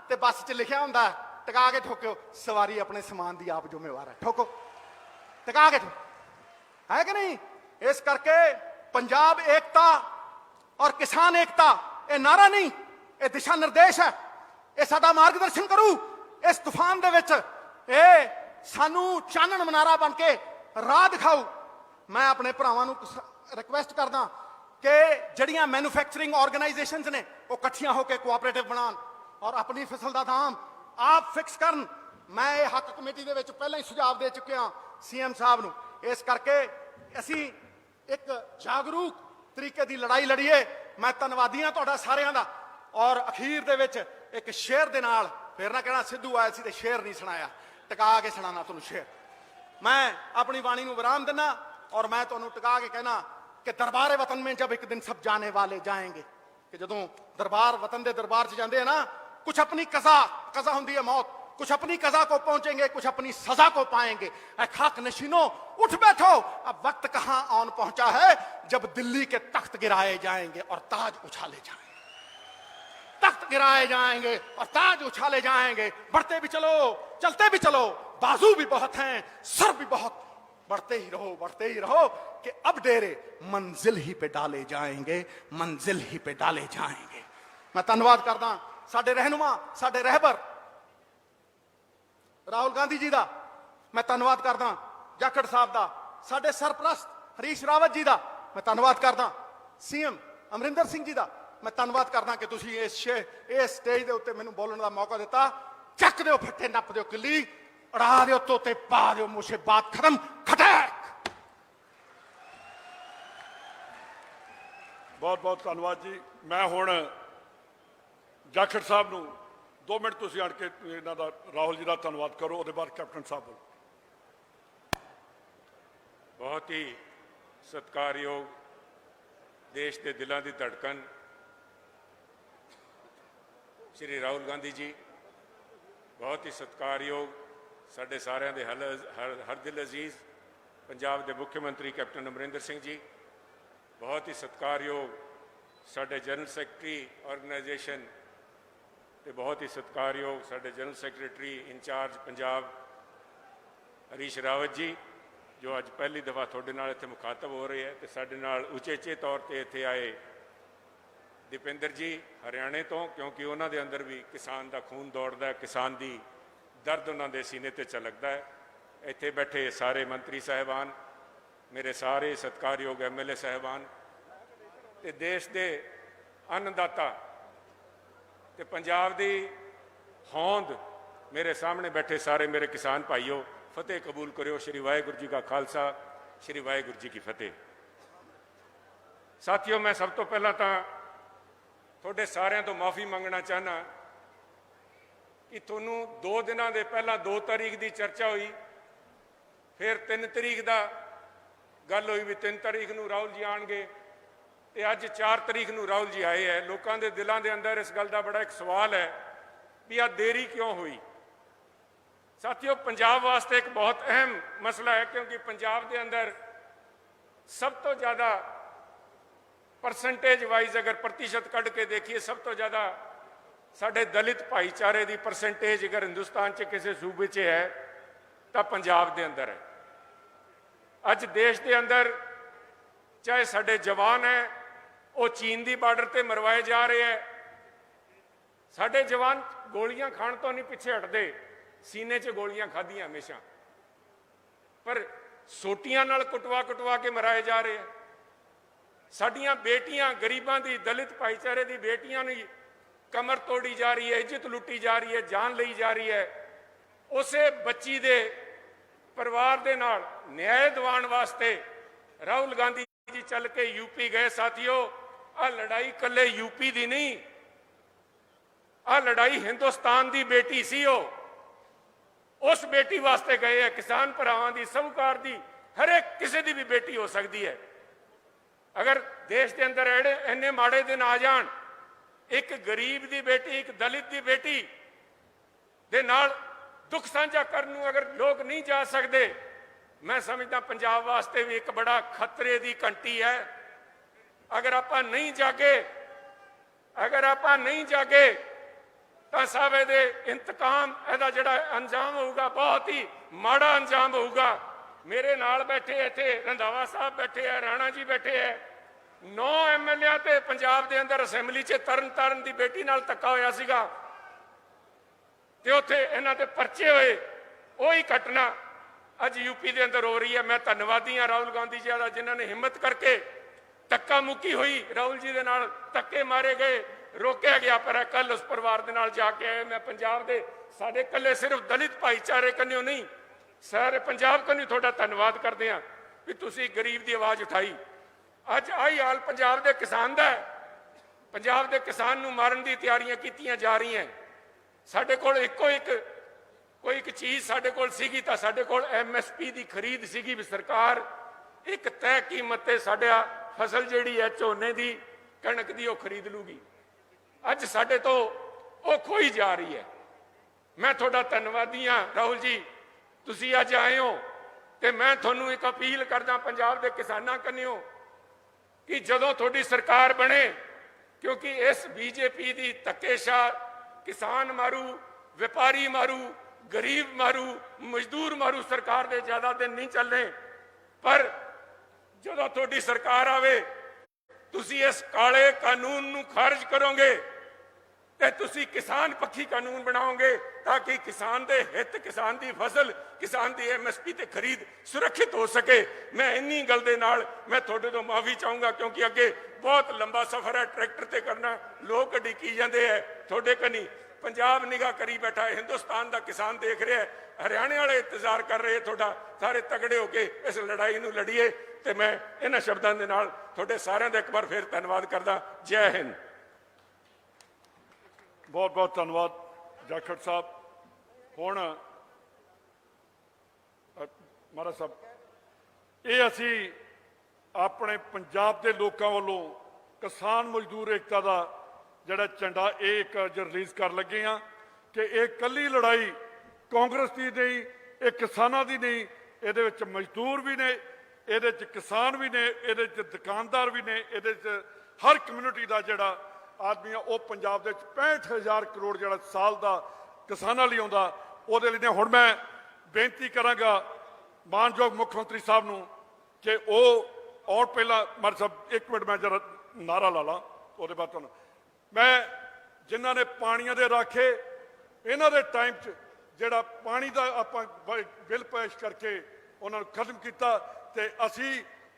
तो बस च लिखा होंदा टका के ठोको, सवारी अपने समान की आप जिम्मेवार है। ठोको टका के ठोको, है कि नहीं? इस करके पंजाब एकता और किसान एकता ये नारा नहीं, ये दिशा निर्देश है। ये साडा मार्गदर्शन करू इस तूफान दे विच, ये सानू चानन मनारा बन के राह दिखाऊ। मैं अपने भरावां नू रिक्वेस्ट करदा कि जड़ियां मैन्युफैक्चरिंग ऑर्गेनाइजेशंस ने वो इकट्ठियां होकर कोऑपरेटिव बनान और अपनी फसल का दाम आप फिक्स करन। मैं ये हक कमेटी दे विच पहले ही सुझाव दे चुकिया सीएम साहब नू। इस करके असी एक जागरूक तरीके की लड़ाई लड़ीए। मैं धन्नवादी हां तुहाडा सारियां दा। और अखीर दे विच एक शेर दे नाल, फिर ना कहना सिद्धू आया सी ते शेर नहीं सुनाया, टका के सुनाना तुहानू शेर। मैं अपनी वाणी नू विराम देना और मैं तुहानू टका के कहना कि दरबार वतन में जब एक दिन सब जाने वाले जाएंगे, कि जदों दरबार वतन दे दरबार च जाते हैं ना, कुछ अपनी कज़ा होंदी है मौत, कुछ अपनी कज़ा को पहुंचेंगे, कुछ अपनी सजा को पाएंगे। ऐ खाक नशीनों उठ बैठो, अब वक्त कहां आन पहुंचा है जब दिल्ली के तख्त गिराए जाएंगे और ताज उछाले जाएंगे। तख्त गिराए जाएंगे और ताज उछाले जाएंगे। बढ़ते भी चलो, चलते भी चलो, बाजू भी बहुत हैं, सर भी बहुत, बढ़ते ही रहो कि अब डेरे मंजिल ही पे डाले जाएंगे, मंजिल ही पे डाले जाएंगे। मैं धन्यवाद करदा साडे रहनुमा, साडे रहबर राहुल गांधी जी दा। मैं धन्यवाद करदा जाखड़ साहब दा, साडे सरप्रस्त हरीश रावत जी दा। मैं धन्यवाद करदा सीएम अमरिंदर सिंह जी दा। मैं धन्यवाद करदा कि तुसीं इस स्टेज दे उत्ते मैनूं बोलण दा मौका दिता। चक दिओ फट्टे, नप दिओ किल्ली, उड़ा दिओ तोते, पा दिओ मूछे, बात खत्म, खटैक। बहुत बहुत धन्यवाद जी। मैं हुण जाखड़ साहब नूं 2 मिनट तुसीं अड़ के इन्हां दा राहुल जी का धन्यवाद करो, उसके बाद कैप्टन साहब बोलो। बहुत ही सत्कारयोग देश के दिलों की धड़कन श्री राहुल गांधी जी, बहुत ही सत्कारयोग साढ़े सारिਆਂ ਦੇ हर दिल अजीज पंजाब के मुख्यमंत्री कैप्टन अमरिंदर सिंह जी, बहुत ही सत्कारयोग साढ़े जनरल सैकटरी ऑर्गेनाइजेशन ते बहुत ही सत्कारयोग साढ़े general secretary incharge Punjab Harish Rawat ji, जो अज पहली दफ़ा थोड़े नाल इत्थे मुखातब हो रहे हैं। तो साडे नाल उचेचे तौर पर इत्थे आए दीपेंद्र जी हरियाणे तो, क्योंकि उन्होंने अंदर भी किसान का खून दौड़ता है, किसान की दर्द उन्होंने सीने ते झलकता है। इत्थे बैठे सारे मंत्री साहिबान, मेरे सारे सत्कारयोग MLA साहिबान, ते देश के अन्नदाता ते पंजाब की होंद मेरे सामने बैठे सारे मेरे किसान भाइयों, फतेह कबूल करो। श्री वाहेगुरु जी का खालसा, श्री वाहेगुरु जी की फतेह। साथियों, मैं सब तो पहला तो थोड़े सारिਆਂ तो माफ़ी मंगना चाहना कि थोनू 2 दिनों के पहला 2 तारीख की चर्चा हुई, फिर 3 तारीख का गल हुई भी 3 तारीख नूं राहुल जी आएंगे, तो अज 4 तारीख नूं राहुल जी आए हैं। लोगों के दिलों के अंदर इस गल का बड़ा एक सवाल है भी आ देरी क्यों हुई। साथियों, पंजाब वास्ते एक बहुत अहम मसला है, क्योंकि पंजाब के अंदर सब तो ज़्यादा परसेंटेज वाइज अगर प्रतिशत कढ़ के देखिए, सब तो ज़्यादा साढ़े दलित भाईचारे की परसेंटेज अगर हिंदुस्तान च किसी सूबे च है तो पंजाब के अंदर है। अज देश के अंदर चाहे साढ़े जवान हैं वो चीन की बार्डर पर मरवाए जा रहे हैं, साढ़े जवान गोलियां खाण तो नहीं पिछे हटते, सीने च गोलियां खादियां हमेशा, पर सोटियां नाल कुटवा कुटवा के मराए जा रहे हैं। ਸਾਡੀਆਂ ਬੇਟੀਆਂ ਗਰੀਬਾਂ ਦੀ ਦਲਿਤ ਭਾਈਚਾਰੇ ਦੀ ਬੇਟੀਆਂ ਨੂੰ ਕਮਰ ਤੋੜੀ ਜਾ ਰਹੀ ਹੈ, ਇੱਜ਼ਤ ਲੁੱਟੀ ਜਾ ਰਹੀ ਹੈ, ਜਾਨ ਲਈ ਜਾ ਰਹੀ ਹੈ। ਉਸੇ ਬੱਚੀ ਦੇ ਪਰਿਵਾਰ ਦੇ ਨਾਲ ਨਿਆਂ ਦਿਵਾਉਣ ਵਾਸਤੇ ਰਾਹੁਲ ਗਾਂਧੀ ਜੀ ਚੱਲ ਕੇ यूपी गए। साथियों, आ लड़ाई कल्ले यूपी दी नहीं, आ लड़ाई हिंदुस्तान दी बेटी सी। उस बेटी वास्ते गए है, किसान भरावां दी, साहूकार दी, हर एक किसी दी भी बेटी हो सकती है। अगर देश के अंदर इन्ने माड़े दिन आ जान, एक गरीब दी बेटी, एक दलित दी बेटी दे नाल दुख साझा करने अगर लोग नहीं जा सकते, मैं समझदा पंजाब वास्ते भी एक बड़ा खतरे की घंटी है। अगर आप नहीं जागे, अगर आप नहीं जागे तो साहब ये इंतकाम एदा जिहड़ा अंजाम होगा बहुत ही माड़ा अंजाम होगा। मेरे नाल बैठे इत्थे रंधावा साहब बैठे है, राणा जी बैठे है, 9 MLA ते पंजाब दे अंदर असैम्बली च तरन तारण दी बेटी नाल धक्का होया सीगा ते उत्थे इन्हां दे परचे होए। वही घटना अज यूपी के अंदर हो रही है। मैं धन्यवादी हाँ राहुल गांधी जी का, जिन्होंने हिम्मत करके धक्का मुक्की हुई, राहुल जी के नाल धक्के मारे गए, रोकया गया। पर कल उस परिवार के नाल जाके आए। मैं पंजाब के साडे कल्ले सिर्फ दलित भाईचारे कन्यों नहीं, सारे पंजाब कन्यों थोड़ा धन्यवाद करते हैं भी तुसी गरीब की आवाज़ उठाई। अज आई हाल पंजाब के किसान का है। पंजाब के किसान नूं मारन की तैयारियां कीतियां जा रही हैं। साडे कोल इक्को एक कोई एक चीज़ साडे कोल सीगी तां साडे कोल MSP की खरीद सीगी भी सरकार एक तय कीमत ते साडा फसल जिहड़ी है झोने की कणक की खरीद लूगी। अज साडे तो वो खोई जा रही है। मैं थोड़ा धन्यवादी हाँ राहुल जी, तुसी अज आए हो ते मैं तुहानूं एक अपील करदा पंजाब के किसानां कन्नियों कि जदों तुहाडी सरकार बने, क्योंकि इस BJP की धक्केशाह किसान मारू, व्यापारी मारू, गरीब मारू, मजदूर मारू सरकार दे ज्यादा दिन नहीं चलने। पर जदों तुहाडी सरकार आवे, तुसी इस काले कानून नूं खारिज करोगे ते तुसी किसान पक्षी कानून बनाओगे ताकि किसान दे हित, किसान दी फसल, किसान दी MSP ते खरीद सुरक्षित हो सके। मैं इन्नी गल दे नाल मैं तुहाडे तो माफी चाहूँगा, क्योंकि अगे बहुत लंबा सफर है ट्रैक्टर ते करना, लोग डिकी जाते हैं। तुहाडे कनी पंजाब निगाह करी बैठा है, हिंदुस्तान का किसान देख रहा है, हरियाणे वाले इंतजार कर रहे हैं। थोड़ा सारे तगड़े होके इस लड़ाई नूं लड़ीए। तो मैं इन्हां शब्दां दे नाल तुहाडे सारिआं दा एक बार फिर धन्यवाद करदा। जय हिंद। बहुत बहुत धन्यवाद जाखड़ साहब। हुण महाराज साहब, ये असी अपने पंजाब के लोगों वालों किसान मजदूर एकता का जिहड़ा झंडा एक रिलीज़ कर लगे हाँ कि एक कली लड़ाई कांग्रेस की नहीं, ये किसानों की नहीं, ये मजदूर भी ने, ये किसान भी ने, ये दुकानदार भी ने, ये हर कम्यूनिटी का जिहड़ा आदमी है वो पंजाब के 65,000 करोड़ जिहड़ा साल का किसानों लिए आउंदा। उहदे लई हुण मैं बेनती करांगा मानयोग मुख्यमंत्री साहब नूं कि और पहला मर साहब एक मिनट मैं जरा नारा ला ला, उहदे बाद तुहानूं मैं जिन्हां ने पानियां दे राखे इन्हां दे टाइम च जिहड़ा पानी का आपां बिल पेश करके उन्हां नूं खत्म किया ते असी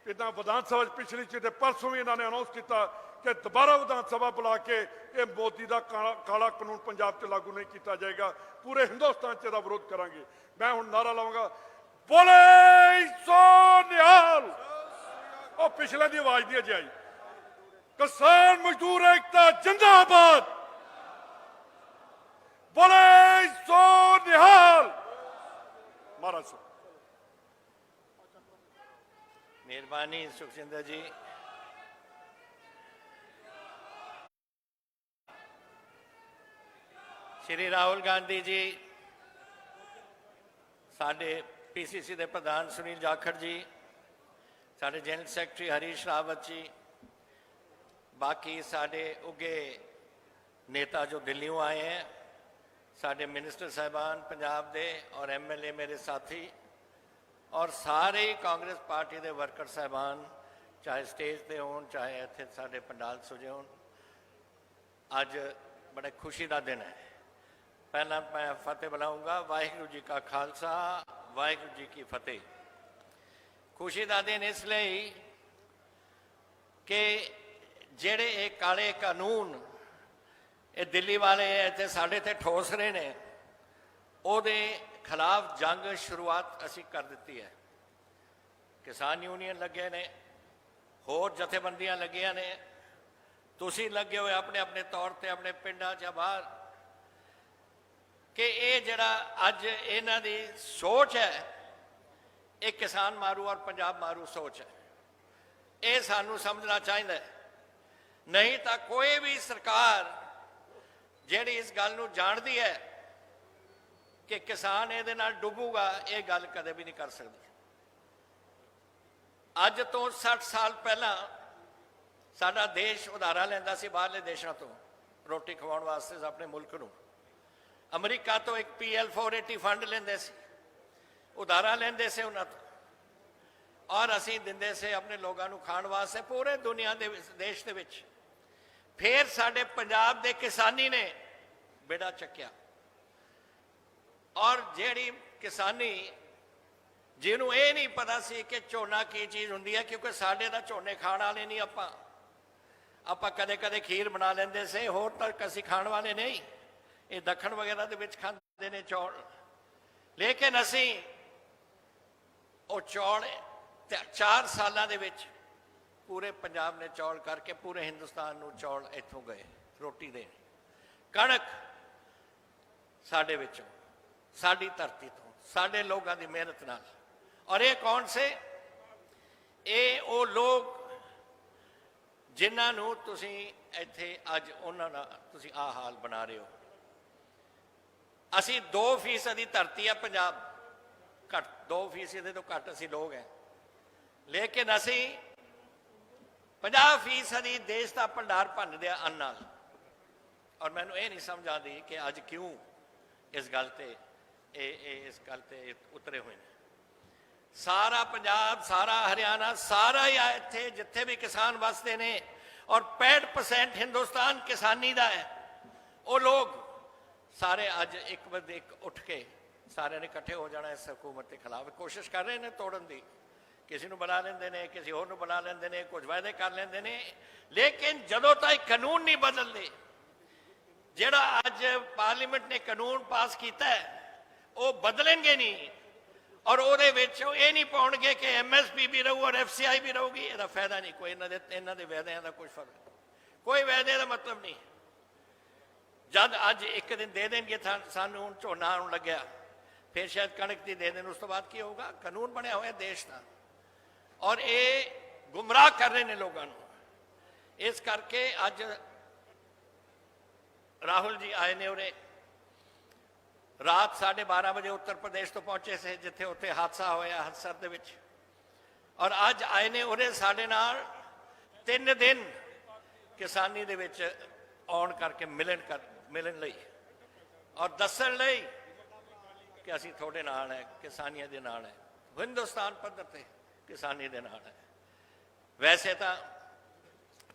इदां विधान सभा पिछली च ते परसों भी इन्होंने अनाउंस किया कि दोबारा विधान सभा बुला के ये मोदी का काला कानून पंजाब से लागू नहीं किया जाएगा। पूरे हिंदुस्तान च इसदा विरोध करांगे। मैं हुण नारा लावांगा, बोले सो निहाल। और पिछले की आवाज नहीं अजे आई। किसान मजदूर एकता जिंदाबाद, बोले सो निहाल। महाराज साहब। मेहरबानी सुखजिंदर जी। श्री राहुल गांधी जी, साडे PCC के प्रधान सुनील जाखड़ जी, साडे जनरल सैकटरी हरीश रावत जी, बाकी साडे उगे नेता जो दिल्लियों आए हैं, साडे मिनिस्टर साहबान पंजाब दे और MLA मेरे साथी और सारे ही कांग्रेस पार्टी के वर्कर साहबान, चाहे स्टेज पे होन चाहे इत्थे साडे पंडाल सुजे होन, अज बड़े खुशी का दिन है। पहला मैं फतेह बुलाऊंगा। वाहिगुरू जी का खालसा, वाहिगुरू जी की फतेह। खुशी का दिन इसलिए ਕਿ ਜਿਹੜੇ ਇਹ ਕਾਲੇ ਕਾਨੂੰਨ ਇਹ ਦਿੱਲੀ ਵਾਲੇ ਇੱਥੇ ਸਾਡੇ ਤੇ ਠੋਸ ਰਹੇ ਨੇ, ਉਹਦੇ ਖਿਲਾਫ ਜੰਗ ਸ਼ੁਰੂਆਤ ਅਸੀਂ ਕਰ ਦਿੱਤੀ ਹੈ। ਕਿਸਾਨ ਯੂਨੀਅਨ ਲੱਗੇ ਨੇ, ਹੋਰ ਜਥੇਬੰਦੀਆਂ ਲੱਗੀਆਂ ਨੇ, ਤੁਸੀਂ ਲੱਗੇ ਹੋਏ ਆਪਣੇ ਆਪਣੇ ਤੌਰ ਤੇ ਆਪਣੇ ਪਿੰਡਾਂ 'ਚ ਬਾਹਰ, ਕਿ ਇਹ ਜਿਹੜਾ ਅੱਜ ਇਹਨਾਂ ਦੀ ਸੋਚ ਹੈ ਇਹ ਕਿਸਾਨ ਮਾਰੂ ਔਰ ਪੰਜਾਬ ਮਾਰੂ ਸੋਚ ਹੈ। ਇਹ ਸਾਨੂੰ ਸਮਝਣਾ ਚਾਹੀਦਾ ਹੈ। ਨਹੀਂ ਤਾਂ ਕੋਈ ਵੀ ਸਰਕਾਰ ਜਿਹੜੀ ਇਸ ਗੱਲ ਨੂੰ ਜਾਣਦੀ ਹੈ ਕਿ ਕਿਸਾਨ ਇਹਦੇ ਨਾਲ ਡੁੱਬੂਗਾ, ਇਹ ਗੱਲ ਕਦੇ ਵੀ ਨਹੀਂ ਕਰ ਸਕਦੀ। ਅੱਜ ਤੋਂ 60 ਸਾਲ ਪਹਿਲਾਂ ਸਾਡਾ ਦੇਸ਼ ਉਧਾਰਾਂ ਲੈਂਦਾ ਸੀ ਬਾਹਰਲੇ ਦੇਸ਼ਾਂ ਤੋਂ ਰੋਟੀ ਖਵਾਉਣ ਵਾਸਤੇ ਆਪਣੇ ਮੁਲਕ ਨੂੰ। ਅਮਰੀਕਾ ਤੋਂ ਇੱਕ PL 480 ਫੰਡ ਲੈਂਦੇ ਸੀ, ਉਧਾਰਾਂ ਲੈਂਦੇ ਸੀ ਉਹਨਾਂ ਤੋਂ, ਔਰ ਅਸੀਂ ਦਿੰਦੇ ਸੀ ਆਪਣੇ ਲੋਕਾਂ ਨੂੰ ਖਾਣ ਵਾਸਤੇ ਪੂਰੇ ਦੁਨੀਆ ਦੇ ਦੇਸ਼ ਦੇ ਵਿੱਚ। ਫਿਰ ਸਾਡੇ ਪੰਜਾਬ ਦੇ ਕਿਸਾਨੀ ਨੇ ਬੇੜਾ ਚੱਕਿਆ, ਔਰ ਜਿਹੜੀ ਕਿਸਾਨੀ ਜਿਹਨੂੰ ਇਹ ਨਹੀਂ ਪਤਾ ਸੀ ਕਿ ਝੋਨਾ ਕੀ ਚੀਜ਼ ਹੁੰਦੀ ਹੈ, ਕਿਉਂਕਿ ਸਾਡੇ ਤਾਂ ਝੋਨੇ ਖਾਣ ਵਾਲੇ ਨਹੀਂ, ਆਪਾਂ ਕਦੇ ਕਦੇ ਖੀਰ ਬਣਾ ਲੈਂਦੇ ਸੀ, ਹੋਰ ਤੱਕ ਅਸੀਂ ਖਾਣ ਵਾਲੇ ਨਹੀਂ। ਇਹ ਦੱਖਣ ਵਗੈਰਾ ਦੇ ਵਿੱਚ ਖਾਂਦੇ ਨੇ ਚੌਲ, ਲੇਕਿਨ ਅਸੀਂ ਉਹ ਚੌਲ 4 ਸਾਲਾਂ ਦੇ ਵਿੱਚ ਪੂਰੇ ਪੰਜਾਬ ਨੇ ਚੌਲ ਕਰਕੇ ਪੂਰੇ ਹਿੰਦੁਸਤਾਨ ਨੂੰ ਚੌਲ ਇੱਥੋਂ ਗਏ ਰੋਟੀ ਦੇਣ। ਕਣਕ ਸਾਡੇ ਵਿੱਚੋਂ, ਸਾਡੀ ਧਰਤੀ ਤੋਂ, ਸਾਡੇ ਲੋਕਾਂ ਦੀ ਮਿਹਨਤ ਨਾਲ। ਔਰ ਇਹ ਕੌਣ ਸੇ? ਇਹ ਉਹ ਲੋਕ ਜਿਨ੍ਹਾਂ ਨੂੰ ਤੁਸੀਂ ਇੱਥੇ ਅੱਜ ਉਹਨਾਂ ਦਾ ਤੁਸੀਂ ਆਹ ਹਾਲ ਬਣਾ ਰਹੇ ਹੋ। ਅਸੀਂ 2% ਦੀ ਧਰਤੀ ਆ ਪੰਜਾਬ, ਘੱਟ 2% ਦੇ ਤੋਂ ਘੱਟ ਅਸੀਂ ਲੋਕ ਹੈ, ਲੇਕਿਨ ਅਸੀਂ 50% ਦੇਸ਼ ਦਾ ਭੰਡਾਰ ਭੰਨਦੇ ਆ ਅੰਨ ਨਾਲ। ਔਰ ਮੈਨੂੰ ਇਹ ਨਹੀਂ ਸਮਝ ਆਉਂਦੀ ਕਿ ਅੱਜ ਕਿਉਂ ਇਸ ਗੱਲ ਤੇ ਇਸ ਗੱਲ ਤੇ ਉਤਰੇ ਹੋਏ ਨੇ। ਸਾਰਾ ਪੰਜਾਬ, ਸਾਰਾ ਹਰਿਆਣਾ, ਸਾਰਾ ਹੀ ਇੱਥੇ ਜਿੱਥੇ ਵੀ ਕਿਸਾਨ ਵਸਦੇ ਨੇ, ਔਰ 65% ਹਿੰਦੁਸਤਾਨ ਕਿਸਾਨੀ ਦਾ ਹੈ। ਉਹ ਲੋਕ ਸਾਰੇ ਅੱਜ ਇੱਕ ਵਜੇ ਇੱਕ ਉੱਠ ਕੇ ਸਾਰਿਆਂ ਨੇ ਇਕੱਠੇ ਹੋ ਜਾਣਾ ਇਸ ਹਕੂਮਤ ਦੇ ਖਿਲਾਫ। ਕੋਸ਼ਿਸ਼ ਕਰ ਰਹੇ ਨੇ ਤੋੜਨ ਦੀ, ਕਿਸੇ ਨੂੰ ਬੁਲਾ ਲੈਂਦੇ ਨੇ, ਕਿਸੇ ਹੋਰ ਨੂੰ ਬੁਲਾ ਲੈਂਦੇ ਨੇ, ਕੁਝ ਵਾਅਦੇ ਕਰ ਲੈਂਦੇ ਨੇ, ਲੇਕਿਨ ਜਦੋਂ ਤੱਕ ਕਾਨੂੰਨ ਨਹੀਂ ਬਦਲਦੇ, ਜਿਹੜਾ ਅੱਜ ਪਾਰਲੀਮੈਂਟ ਨੇ ਕਾਨੂੰਨ ਪਾਸ ਕੀਤਾ ਹੈ ਉਹ ਬਦਲਣਗੇ ਨਹੀਂ। ਔਰ ਉਹਦੇ ਵਿੱਚ ਇਹ ਨਹੀਂ ਪਾਉਣਗੇ ਕਿ MSP ਵੀ ਰਹੂ ਔਰ FCI ਵੀ ਰਹੂਗੀ। ਇਹਦਾ ਫਾਇਦਾ ਨਹੀਂ ਕੋਈ, ਇਹਨਾਂ ਦੇ ਵਾਅਦਿਆਂ ਦਾ ਕੋਈ ਫਰਕ ਨਹੀਂ, ਕੋਈ ਵਾਅਦੇ ਦਾ ਮਤਲਬ ਨਹੀਂ। ਜਦ ਅੱਜ ਇੱਕ ਦਿਨ ਦੇ ਦੇਣਗੇ ਸਾਨੂੰ, ਹੁਣ ਝੋਨਾ ਆਉਣ ਲੱਗਿਆ, ਫਿਰ ਸ਼ਾਇਦ ਕਣਕ ਦੀ ਦੇ ਦੇਣ, ਉਸ ਤੋਂ ਬਾਅਦ ਕੀ ਹੋਊਗਾ? ਕਾਨੂੰਨ ਬਣਿਆ ਹੋਇਆ ਦੇਸ਼ ਦਾ, ਔਰ ਇਹ ਗੁੰਮਰਾਹ ਕਰ ਰਹੇ ਨੇ ਲੋਕਾਂ ਨੂੰ। ਇਸ ਕਰਕੇ ਅੱਜ ਰਾਹੁਲ ਜੀ ਆਏ ਨੇ ਉਰੇ, ਰਾਤ 12:30 ਵਜੇ ਉੱਤਰ ਪ੍ਰਦੇਸ਼ ਤੋਂ ਪਹੁੰਚੇ ਸੀ, ਜਿੱਥੇ ਉੱਥੇ ਹਾਦਸਾ ਹੋਇਆ ਹਦਸਰ ਦੇ ਵਿੱਚ, ਔਰ ਅੱਜ ਆਏ ਨੇ ਉਰੇ ਸਾਡੇ ਨਾਲ 3 ਦਿਨ ਕਿਸਾਨੀ ਦੇ ਵਿੱਚ ਆਉਣ ਕਰਕੇ ਮਿਲਣ ਲਈ ਔਰ ਦੱਸਣ ਲਈ ਕਿ ਅਸੀਂ ਤੁਹਾਡੇ ਨਾਲ ਹੈ, ਕਿਸਾਨੀਆਂ ਦੇ ਨਾਲ ਹੈ, ਹਿੰਦੁਸਤਾਨ ਪੱਧਰ ਤੇ ਕਿਸਾਨੀ ਦੇ ਨਾਲ ਹੈ। ਵੈਸੇ ਤਾਂ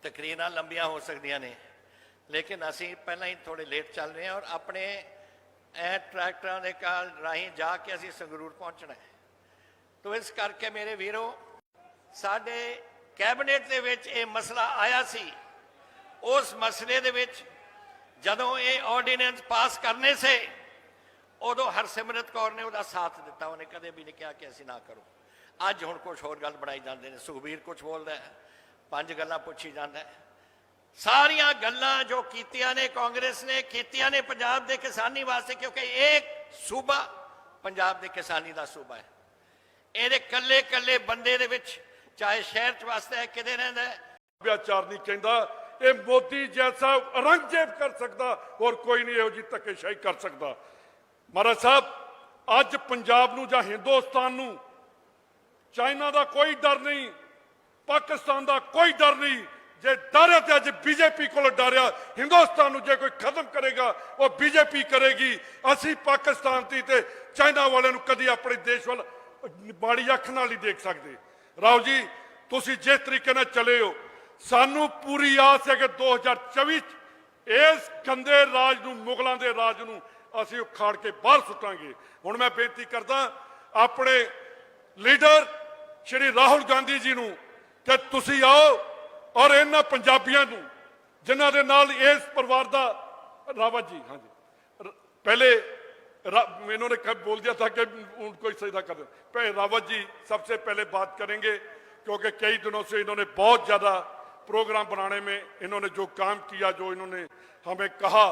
ਤਕਰੀਰਾਂ ਲੰਬੀਆਂ ਹੋ ਸਕਦੀਆਂ ਨੇ, ਲੇਕਿਨ ਅਸੀਂ ਪਹਿਲਾਂ ਹੀ ਥੋੜੇ ਲੇਟ ਚੱਲ ਰਹੇ ਹਾਂ, ਔਰ ਆਪਣੇ ਟਰੈਕਟਰਾਂ ਦੇ ਕਾਲ ਰਾਹੀਂ ਜਾ ਕੇ ਅਸੀਂ ਸੰਗਰੂਰ ਪਹੁੰਚਣਾ ਹੈ। ਤੋ ਇਸ ਕਰਕੇ ਮੇਰੇ ਵੀਰੋ, ਸਾਡੇ ਕੈਬਨਿਟ ਦੇ ਵਿੱਚ ਇਹ ਮਸਲਾ ਆਇਆ ਸੀ। ਉਸ ਮਸਲੇ ਦੇ ਵਿੱਚ ਜਦੋਂ ਇਹ ਆਰਡੀਨੈਂਸ ਪਾਸ ਕਰਨੇ ਸੇ, ਉਦੋਂ ਹਰਸਿਮਰਤ ਕੌਰ ਨੇ ਉਹਦਾ ਸਾਥ ਦਿੱਤਾ। ਉਹਨੇ ਕਦੇ ਵੀ ਨਹੀਂ ਕਿਹਾ ਕਿ ਅਸੀਂ ਨਾ ਕਰੋ। ਅੱਜ ਹੁਣ ਕੁਝ ਹੋਰ ਗੱਲ ਬਣਾਈ ਜਾਂਦੇ ਨੇ, ਸੁਖਬੀਰ ਕੁਝ ਬੋਲਦਾ ਹੈ, 5 ਗੱਲਾਂ ਪੁੱਛੀ ਜਾਂਦਾ ਹੈ। ਸਾਰੀਆਂ ਗੱਲਾਂ ਜੋ ਕੀਤੀਆਂ ਨੇ ਕਾਂਗਰਸ ਨੇ ਕੀਤੀਆਂ ਨੇ ਪੰਜਾਬ ਦੇ ਕਿਸਾਨੀ ਵਾਸਤੇ, ਕਿਉਂਕਿ ਇੱਕ ਸੂਬਾ ਪੰਜਾਬ ਦੇ ਕਿਸਾਨੀ ਦਾ ਸੂਬਾ ਹੈ। ਇਹਦੇ ਕੱਲੇ ਕੱਲੇ ਬੰਦੇ ਦੇ ਵਿੱਚ, ਚਾਹੇ ਸ਼ਹਿਰ 'ਚ ਵਸਦਾ ਹੈ, ਕਿਤੇ ਰਹਿੰਦਾ ਹੈ, ਸੱਭਿਆਚਾਰ ਨਹੀਂ ਕਹਿੰਦਾ। ਇਹ ਮੋਦੀ ਜੈਸਾ ਔਰੰਗਜ਼ੇਬ ਕਰ ਸਕਦਾ, ਹੋਰ ਕੋਈ ਨਹੀਂ ਇਹੋ ਜਿਹੀ ਧੱਕੇਸ਼ਾਹੀ ਕਰ ਸਕਦਾ। ਮਹਾਰਾਜ ਸਾਹਿਬ, ਅੱਜ ਪੰਜਾਬ ਨੂੰ ਜਾਂ ਹਿੰਦੁਸਤਾਨ ਨੂੰ ਚਾਈਨਾ ਦਾ ਕੋਈ ਡਰ ਨਹੀਂ, ਪਾਕਿਸਤਾਨ ਦਾ ਕੋਈ ਡਰ ਨਹੀਂ। ਜੇ ਡਰ ਹੈ ਤੇ ਅੱਜ BJP ਕੋਲ ਡਰਿਆ। ਹਿੰਦੁਸਤਾਨ ਨੂੰ ਜੇ ਕੋਈ ਖਤਮ ਕਰੇਗਾ ਉਹ BJP ਕਰੇਗੀ। ਅਸੀਂ ਪਾਕਿਸਤਾਨ ਦੀ ਤੇ ਚਾਈਨਾ ਵਾਲਿਆਂ ਨੂੰ ਕਦੀ ਆਪਣੇ ਦੇਸ਼ ਵੱਲ ਮਾੜੀ ਅੱਖ ਨਾਲ ਨਹੀਂ ਦੇਖ ਸਕਦੇ। ਰਾਹੁਲ ਜੀ, ਤੁਸੀਂ ਜਿਸ ਤਰੀਕੇ ਨਾਲ ਚਲੇ ਹੋ, ਸਾਨੂੰ ਪੂਰੀ ਆਸ ਹੈ ਕਿ 2024 ਇਸ ਗੰਦੇ ਰਾਜ ਨੂੰ, ਮੁਗਲਾਂ ਦੇ ਰਾਜ ਨੂੰ ਅਸੀਂ ਉਖਾੜ ਕੇ ਬਾਹਰ ਸੁੱਟਾਂਗੇ। ਹੁਣ ਮੈਂ ਬੇਨਤੀ ਕਰਦਾ ਆਪਣੇ ਲੀਡਰ ਸ਼੍ਰੀ ਰਾਹੁਲ ਗਾਂਧੀ ਜੀ ਨੂੰ ਕਿ ਤੁਸੀਂ ਆਓ ਔਰ ਇਹਨਾਂ ਪੰਜਾਬੀਆਂ ਨੂੰ ਜਿਨ੍ਹਾਂ ਦੇ ਨਾਲ ਇਸ ਪਰਿਵਾਰ ਦਾ रावत जी, हाँ जी, पहले इन्होंने कब बोल दिया था कि उनको सजदा कर दो। पहले रावत जी सबसे पहले बात करेंगे, क्योंकि कई दिनों से इन्होंने बहुत ज़्यादा प्रोग्राम बनाने में इन्होंने जो काम किया, जो इन्होंने हमें कहा,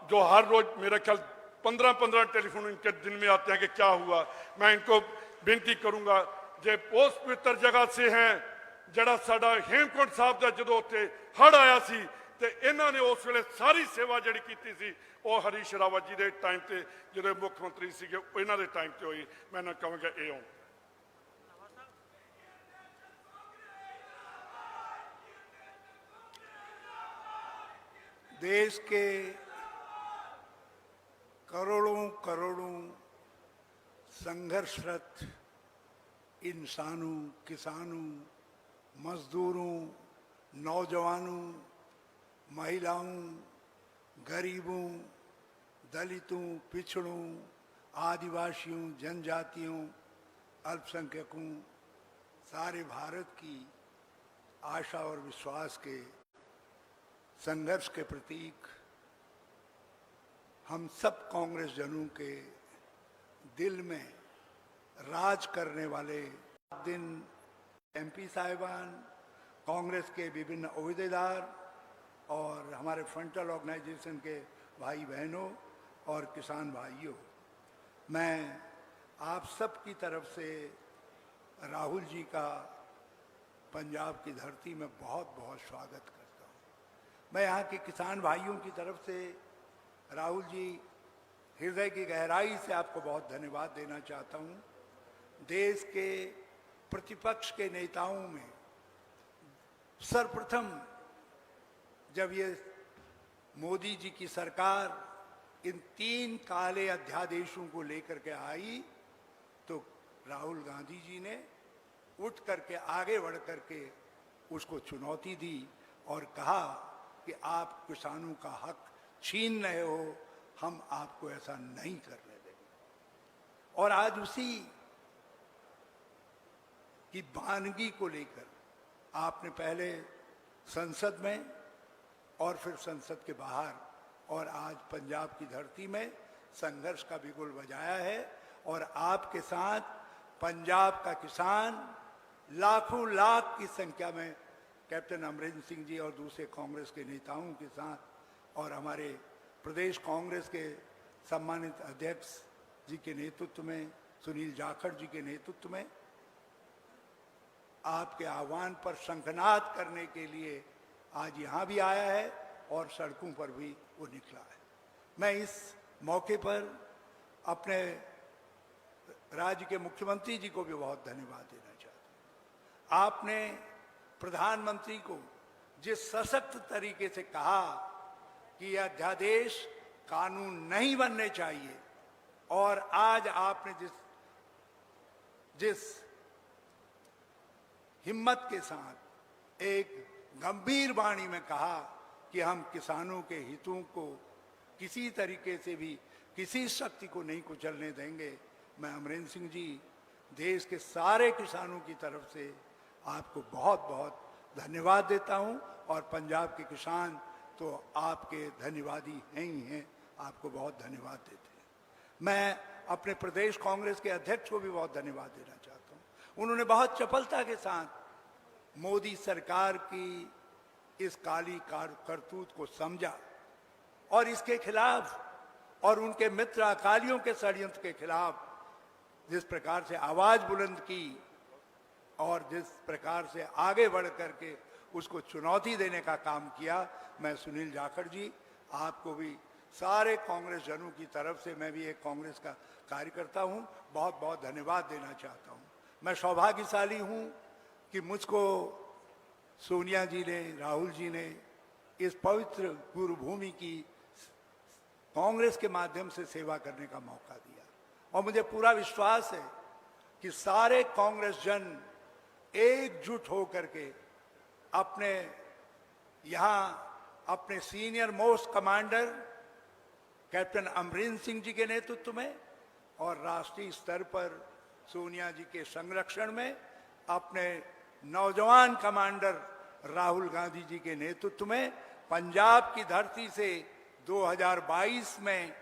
जो हर रोज मेरा ख्याल 15-15 टेलीफोन इनके दिन में आते हैं कि क्या हुआ। मैं इनको बेनती करूँगा, जे उस पवित्र जगह से हैं जड़ा साडा हेमकुंड साहब का जो उत्थे हड़ आया सी, ਤੇ ਇਹਨਾਂ ਨੇ ਉਸ ਵੇਲੇ ਸਾਰੀ ਸੇਵਾ ਜਿਹੜੀ ਕੀਤੀ ਸੀ ਉਹ ਹਰੀਸ਼ ਰਾਵਤ ਜੀ ਦੇ ਟਾਈਮ ਤੇ ਜਦੋਂ ਮੁੱਖ ਮੰਤਰੀ ਸੀਗੇ ਇਹਨਾਂ ਦੇ ਟਾਈਮ ਤੇ ਹੋਈ। ਮੈਂ ਨਾ ਕਹਾਂਗਾ ਇਹ ਆਉਣ। देश के करोड़ों करोड़ों संघर्षरत इंसानों, किसानों, मजदूरों, नौजवानों, महिलाओं, गरीबों, दलितों, पिछड़ों, आदिवासियों, जनजातियों, अल्पसंख्यकों, सारे भारत की आशा और विश्वास के संघर्ष के प्रतीक हम सब कांग्रेस जनों के दिल में राज करने वाले दिन एमपी साहिबान, कांग्रेस के विभिन्न ओहदेदार और हमारे फ्रंटल ऑर्गेनाइजेशन के भाई बहनों और किसान भाइयों, मैं आप सब की तरफ से राहुल जी का पंजाब की धरती में बहुत बहुत स्वागत करता हूँ। मैं यहाँ के किसान भाइयों की तरफ से राहुल जी हृदय की गहराई से आपको बहुत धन्यवाद देना चाहता हूँ। देश के प्रतिपक्ष के नेताओं में सर्वप्रथम जब ये मोदी जी की सरकार इन 3 काले अध्यादेशों को लेकर के आई तो राहुल गांधी जी ने उठ करके आगे बढ़ करके उसको चुनौती दी और कहा कि आप किसानों का हक छीन रहे हो, हम आपको ऐसा नहीं करने देंगे। और आज उसी की वानगी को लेकर आपने पहले संसद में और फिर संसद के बाहर और आज पंजाब की धरती में संघर्ष का बिगुल बजाया है। और आपके साथ पंजाब का किसान लाखों लाख की संख्या में कैप्टन अमरिंदर सिंह जी और दूसरे कांग्रेस के नेताओं के साथ और हमारे प्रदेश कांग्रेस के सम्मानित अध्यक्ष जी के नेतृत्व में, सुनील जाखड़ जी के नेतृत्व में आपके आह्वान पर शंखनाद करने के लिए आज यहाँ भी आया है और सड़कों पर भी वो निकला है। मैं इस मौके पर अपने राज्य के मुख्यमंत्री जी को भी बहुत धन्यवाद देना चाहता हूँ। आपने प्रधानमंत्री को जिस सशक्त तरीके से कहा कि यह अध्यादेश कानून नहीं बनने चाहिए और आज आपने जिस हिम्मत के साथ एक गंभीर वाणी में कहा कि हम किसानों के हितों को किसी तरीके से भी किसी शक्ति को नहीं कुचलने देंगे, मैं अमरिंदर सिंह जी देश के सारे किसानों की तरफ से आपको बहुत बहुत धन्यवाद देता हूं। और पंजाब के किसान तो आपके धन्यवादी हैं ही हैं, आपको बहुत धन्यवाद देते हैं। मैं अपने प्रदेश कांग्रेस के अध्यक्ष को भी बहुत धन्यवाद देना चाहता हूं। उन्होंने बहुत चपलता के साथ मोदी सरकार की इस काली करतूत को समझा और इसके खिलाफ और उनके मित्र अकालियों के षड्यंत्र के खिलाफ जिस प्रकार से आवाज बुलंद की और जिस प्रकार से आगे बढ़ करके उसको चुनौती देने का काम किया, मैं सुनील जाखड़ जी आपको भी सारे कांग्रेस जनों की तरफ से, मैं भी एक कांग्रेस का कार्यकर्ता हूं, बहुत बहुत धन्यवाद देना चाहता हूं। मैं सौभाग्यशाली हूं कि मुझको सोनिया जी ने, राहुल जी ने इस पवित्र गुरुभूमि की कांग्रेस के माध्यम से सेवा करने का मौका दिया और मुझे पूरा विश्वास है कि सारे कांग्रेस जन एकजुट होकर के अपने यहाँ अपने senior most commander captain Amarinder Singh ji के नेतृत्व में और राष्ट्रीय स्तर पर सोनिया जी के संरक्षण में अपने नौजवान कमांडर राहुल गांधी जी के नेतृत्व में पंजाब की धरती से 2022 में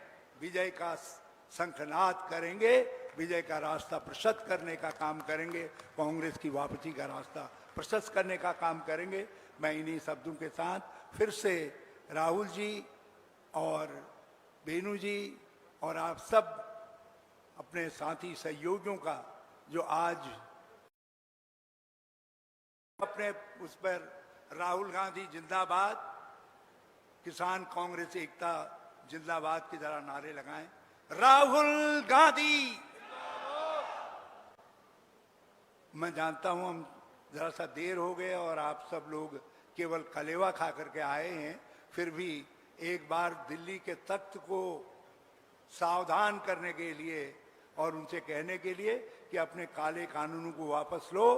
विजय का शंखनाद करेंगे, विजय का रास्ता प्रशस्त करने का काम करेंगे, कांग्रेस की वापसी का रास्ता प्रशस्त करने का काम करेंगे। मैं इन्हीं शब्दों के साथ फिर से राहुल जी और बेनू जी और आप सब अपने साथी सहयोगियों का जो आज अपने उस पर राहुल गांधी जिंदाबाद, किसान कांग्रेस एकता जिंदाबाद की तरह नारे लगाएं। राहुल गांधी, मैं जानता हूं हम जरा सा देर हो गए और आप सब लोग केवल कलेवा खा करके आए हैं, फिर भी एक बार दिल्ली के तख्त को सावधान करने के लिए और उनसे कहने के लिए कि अपने काले कानूनों को वापस लो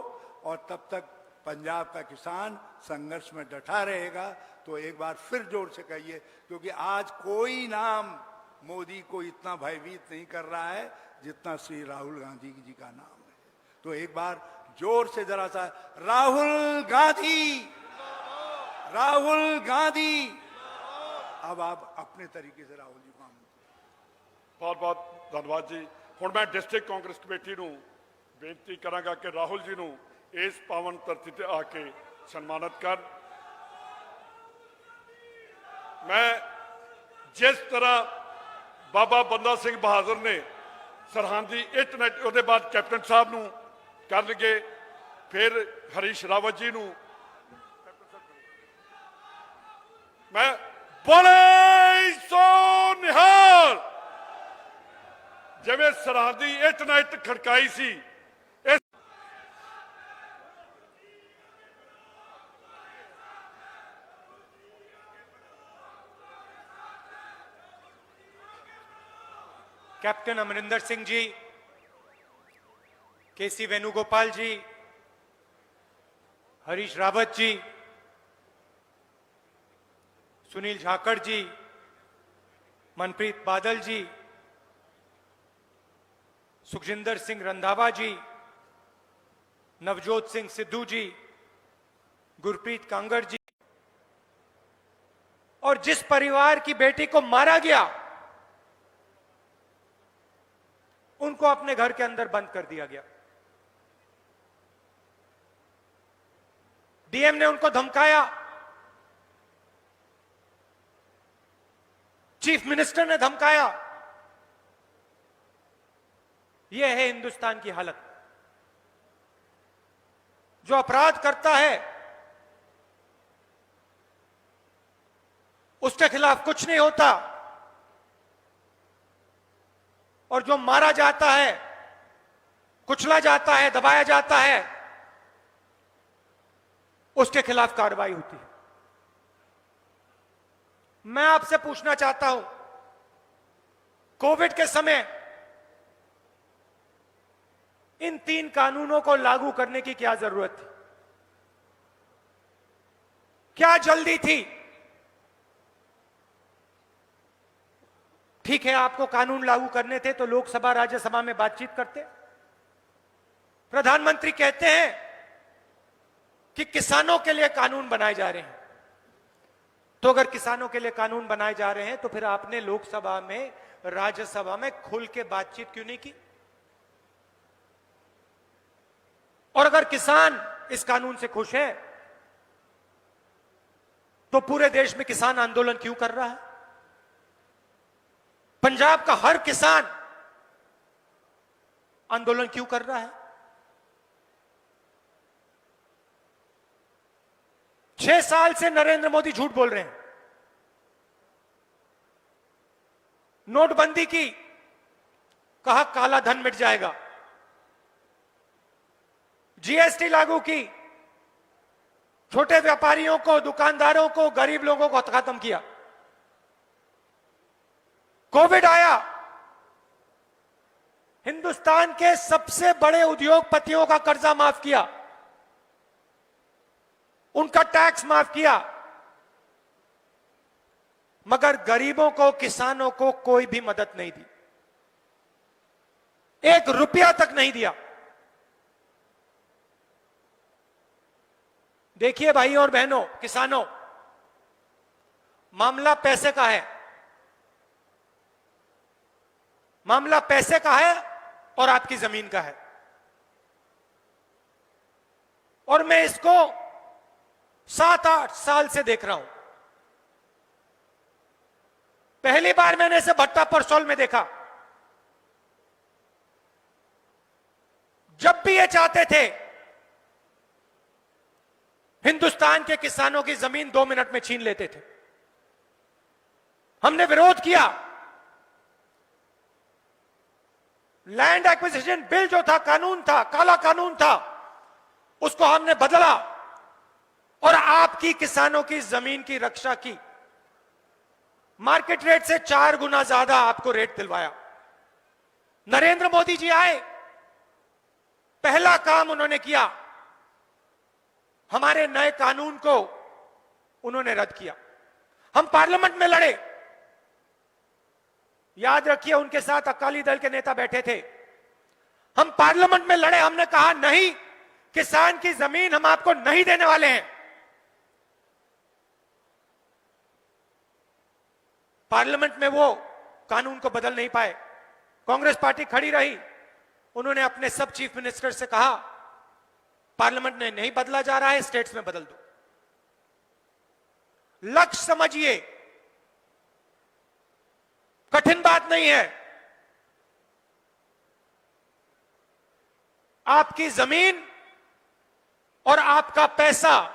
और तब तक पंजाब का किसान संघर्ष में डटा रहेगा। तो एक बार फिर जोर से कहिए, क्योंकि आज कोई नाम मोदी को इतना भयभीत नहीं कर रहा है जितना श्री राहुल गांधी जी का नाम है। तो एक बार जोर से जरा सा राहुल गांधी, राहुल गांधी। अब आप अपने तरीके से राहुल जी काम। बहुत बहुत धन्यवाद जी। हुण मैं डिस्ट्रिक्ट कांग्रेस कमेटी नूं बेनती करांगा कि राहुल जी नूं इस पावन धरती ते आके सन्मानित कर। मैं जिस तरह बाबा बंदा सिंह बहादुर ने सरहदी इंटरनेट उसके बाद कैप्टन साहब नूं कर लगे, फिर हरीश रावत जी नूं मैं बोले सो निहाल जिवें सरहदी इंटरनेट खड़काई सी। कैप्टन अमरिंदर सिंह जी, केसी वेणुगोपाल जी, हरीश रावत जी, सुनील जाखड़ जी, मनप्रीत बादल जी, सुखजिंदर सिंह रंधावा जी, नवजोत सिंह सिद्धू जी, गुरप्रीत कांगड़ जी, और जिस परिवार की बेटी को मारा गया उनको अपने घर के अंदर बंद कर दिया गया। डीएम ने उनको धमकाया, चीफ मिनिस्टर ने धमकाया। यह है हिंदुस्तान की हालत। जो अपराध करता है उसके खिलाफ कुछ नहीं होता, और जो मारा जाता है, कुचला जाता है, दबाया जाता है, उसके खिलाफ कार्रवाई होती है। मैं आपसे पूछना चाहता हूं, कोविड के समय इन 3 कानूनों को लागू करने की क्या जरूरत थी? क्या जल्दी थी? ठीक है, आपको कानून लागू करने थे तो लोकसभा राज्यसभा में बातचीत करते। प्रधानमंत्री कहते हैं कि किसानों के लिए कानून बनाए जा रहे हैं, तो अगर किसानों के लिए कानून बनाए जा रहे हैं तो फिर आपने लोकसभा में, राज्यसभा में खुल के बातचीत क्यों नहीं की? और अगर किसान इस कानून से खुश है तो पूरे देश में किसान आंदोलन क्यों कर रहा है? पंजाब का हर किसान आंदोलन क्यों कर रहा है? 6 साल से नरेंद्र मोदी झूठ बोल रहे हैं। नोटबंदी की, कहा काला धन मिट जाएगा। जीएसटी लागू की, छोटे व्यापारियों को, दुकानदारों को, गरीब लोगों को खत्म किया। कोविड आया, हिंदुस्तान के सबसे बड़े उद्योगपतियों का कर्जा माफ किया, उनका टैक्स माफ किया, मगर गरीबों को, किसानों को कोई भी मदद नहीं दी। 1 रुपया तक नहीं दिया। देखिए भाइयों और बहनों, किसानों, मामला पैसे का है, मामला पैसे का है और आपकी जमीन का है। और मैं इसको 7-8 साल से देख रहा हूं। पहली बार मैंने इसे भट्टा परसौल में देखा। जब भी ये चाहते थे हिंदुस्तान के किसानों की जमीन 2 मिनट में छीन लेते थे। हमने विरोध किया। लैंड एक्विजिशन बिल जो था, कानून था, काला कानून था, उसको हमने बदला और आपकी किसानों की जमीन की रक्षा की। मार्केट रेट से 4 गुना ज्यादा आपको रेट दिलवाया। नरेंद्र मोदी जी आए, पहला काम उन्होंने किया, हमारे नए कानून को उन्होंने रद्द किया। हम पार्लियामेंट में लड़े। याद रखिए, उनके साथ अकाली दल के नेता बैठे थे। हम पार्लियामेंट में लड़े। हमने कहा नहीं, किसान की जमीन हम आपको नहीं देने वाले हैं। पार्लियामेंट में वो कानून को बदल नहीं पाए। कांग्रेस पार्टी खड़ी रही। उन्होंने अपने सब चीफ मिनिस्टर से कहा, पार्लियामेंट में नहीं बदला जा रहा है, स्टेट्स में बदल दो। लक्ष्य समझिए, कठिन बात नहीं है। आपकी जमीन और आपका पैसा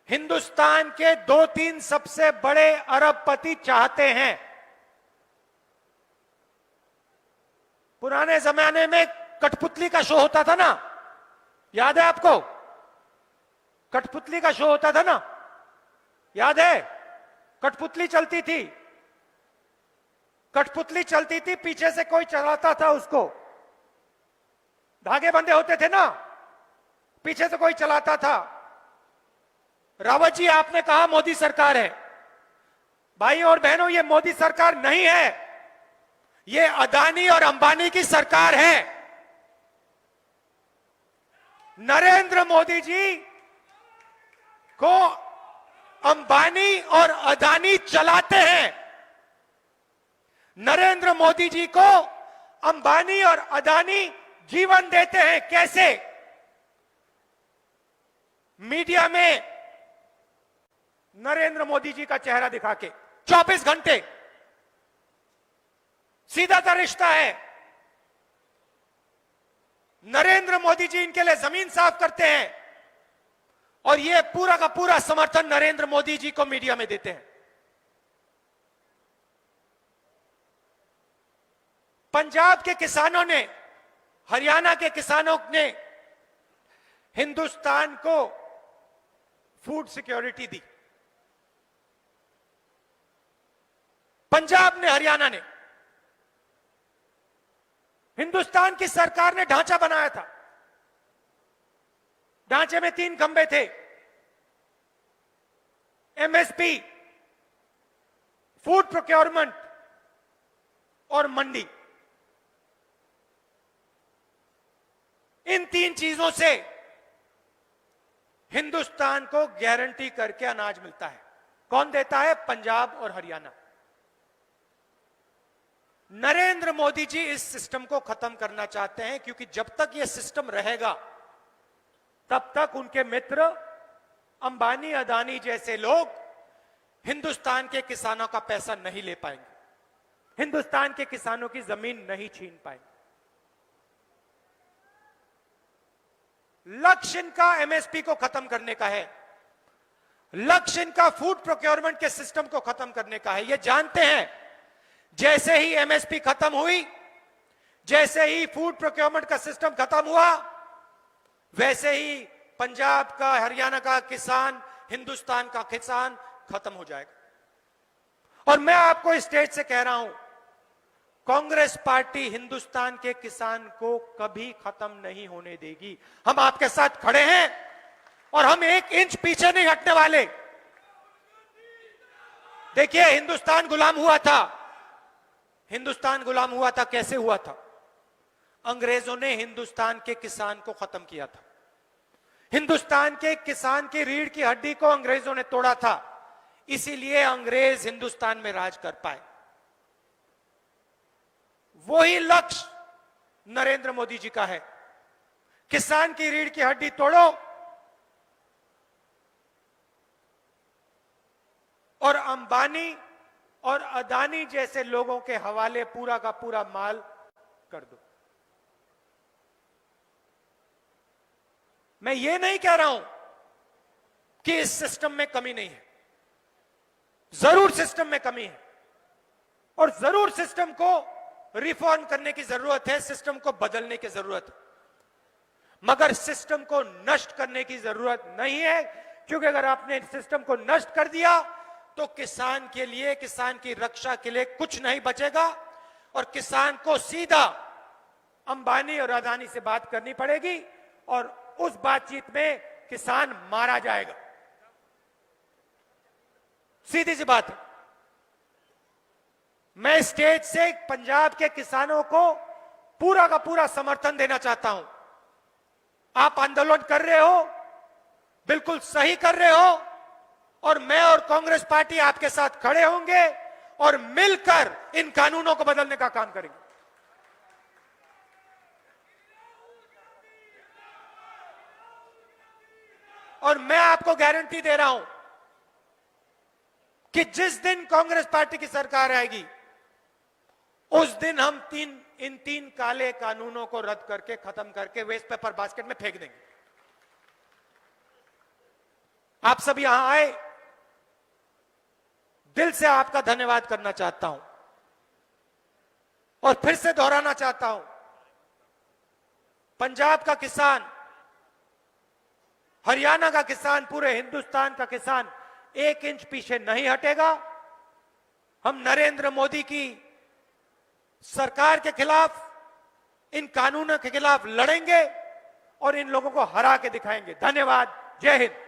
हिंदुस्तान के 2-3 सबसे बड़े अरबपति चाहते हैं। पुराने जमाने में कठपुतली का शो होता था ना, याद है आपको? कठपुतली का शो होता था ना, याद है? कठपुतली चलती थी, कठपुतली चलती थी, पीछे से कोई चलाता था उसको। धागे बंधे होते थे ना, पीछे से कोई चलाता था। रावत जी, आपने कहा मोदी सरकार है। भाई और बहनों, ये मोदी सरकार नहीं है, ये अदानी और अंबानी की सरकार है। नरेंद्र मोदी जी को अंबानी और अदानी चलाते हैं। नरेंद्र मोदी जी को अंबानी और अदानी जीवन देते हैं। कैसे? मीडिया में नरेंद्र मोदी जी का चेहरा दिखा के 24 घंटे, सीधा सा रिश्ता है। नरेंद्र मोदी जी इनके लिए जमीन साफ करते हैं और ये पूरा का पूरा समर्थन नरेंद्र मोदी जी को मीडिया में देते हैं। पंजाब के किसानों ने, हरियाणा के किसानों ने हिंदुस्तान को फूड सिक्योरिटी दी। पंजाब ने, हरियाणा ने, हिंदुस्तान की सरकार ने ढांचा बनाया था। ढांचे में 3 खंबे थे, एमएसपी, फूड प्रोक्योरमेंट और मंडी। इन 3 चीजों से हिंदुस्तान को गारंटी करके अनाज मिलता है। कौन देता है? पंजाब और हरियाणा। नरेंद्र मोदी जी इस सिस्टम को खत्म करना चाहते हैं, क्योंकि जब तक यह सिस्टम रहेगा तब तक उनके मित्र अंबानी, अदानी जैसे लोग हिंदुस्तान के किसानों का पैसा नहीं ले पाएंगे, हिंदुस्तान के किसानों की जमीन नहीं छीन पाएंगे। लक्ष्य इनका एमएसपी को खत्म करने का है, लक्ष्य इनका फूड प्रोक्योरमेंट के सिस्टम को खत्म करने का है। ये जानते हैं जैसे ही एमएसपी खत्म हुई, जैसे ही फूड प्रोक्योरमेंट का सिस्टम खत्म हुआ, वैसे ही पंजाब का, हरियाणा का किसान, हिंदुस्तान का किसान खत्म हो जाएगा। और मैं आपको इस स्टेज से कह रहा हूं, कांग्रेस पार्टी हिंदुस्तान के किसान को कभी खत्म नहीं होने देगी। हम आपके साथ खड़े हैं और हम 1 इंच पीछे नहीं हटने वाले। देखिए, हिंदुस्तान गुलाम हुआ था। हिंदुस्तान गुलाम हुआ था, कैसे हुआ था? अंग्रेजों ने हिंदुस्तान के किसान को खत्म किया था। हिंदुस्तान के किसान की रीढ़ की हड्डी को अंग्रेजों ने तोड़ा था, इसीलिए अंग्रेज हिंदुस्तान में राज कर पाए। वही लक्ष्य नरेंद्र मोदी जी का है। किसान की रीढ़ की हड्डी तोड़ो और अंबानी और अदानी जैसे लोगों के हवाले पूरा का पूरा माल कर दो। मैं ये नहीं कह रहा हूं कि इस सिस्टम में कमी नहीं है, जरूर सिस्टम में कमी है और जरूर सिस्टम को रिफॉर्म करने की जरूरत है, सिस्टम को बदलने की जरूरत है, मगर सिस्टम को नष्ट करने की जरूरत नहीं है, क्योंकि अगर आपने सिस्टम को नष्ट कर दिया तो किसान के लिए, किसान की रक्षा के लिए कुछ नहीं बचेगा और किसान को सीधा अंबानी और अदानी से बात करनी पड़ेगी और उस बातचीत में किसान मारा जाएगा। सीधी सी बात है। मैं स्टेज से पंजाब के किसानों को पूरा का पूरा समर्थन देना चाहता हूं। आप आंदोलन कर रहे हो, बिल्कुल सही कर रहे हो और मैं और कांग्रेस पार्टी आपके साथ खड़े होंगे और मिलकर इन कानूनों को बदलने का काम करेंगे। और मैं आपको गारंटी दे रहा हूं कि जिस दिन कांग्रेस पार्टी की सरकार आएगी उस दिन हम इन तीन काले कानूनों को रद्द करके, खत्म करके वेस्ट पेपर बास्केट में फेंक देंगे। आप सब यहां आए, दिल से आपका धन्यवाद करना चाहता हूं और फिर से दोहराना चाहता हूं, पंजाब का किसान, हरियाणा का किसान, पूरे हिंदुस्तान का किसान 1 इंच पीछे नहीं हटेगा। हम नरेंद्र मोदी की सरकार के खिलाफ, इन कानूनों के खिलाफ लड़ेंगे और इन लोगों को हरा के दिखाएंगे। धन्यवाद। जय हिंद।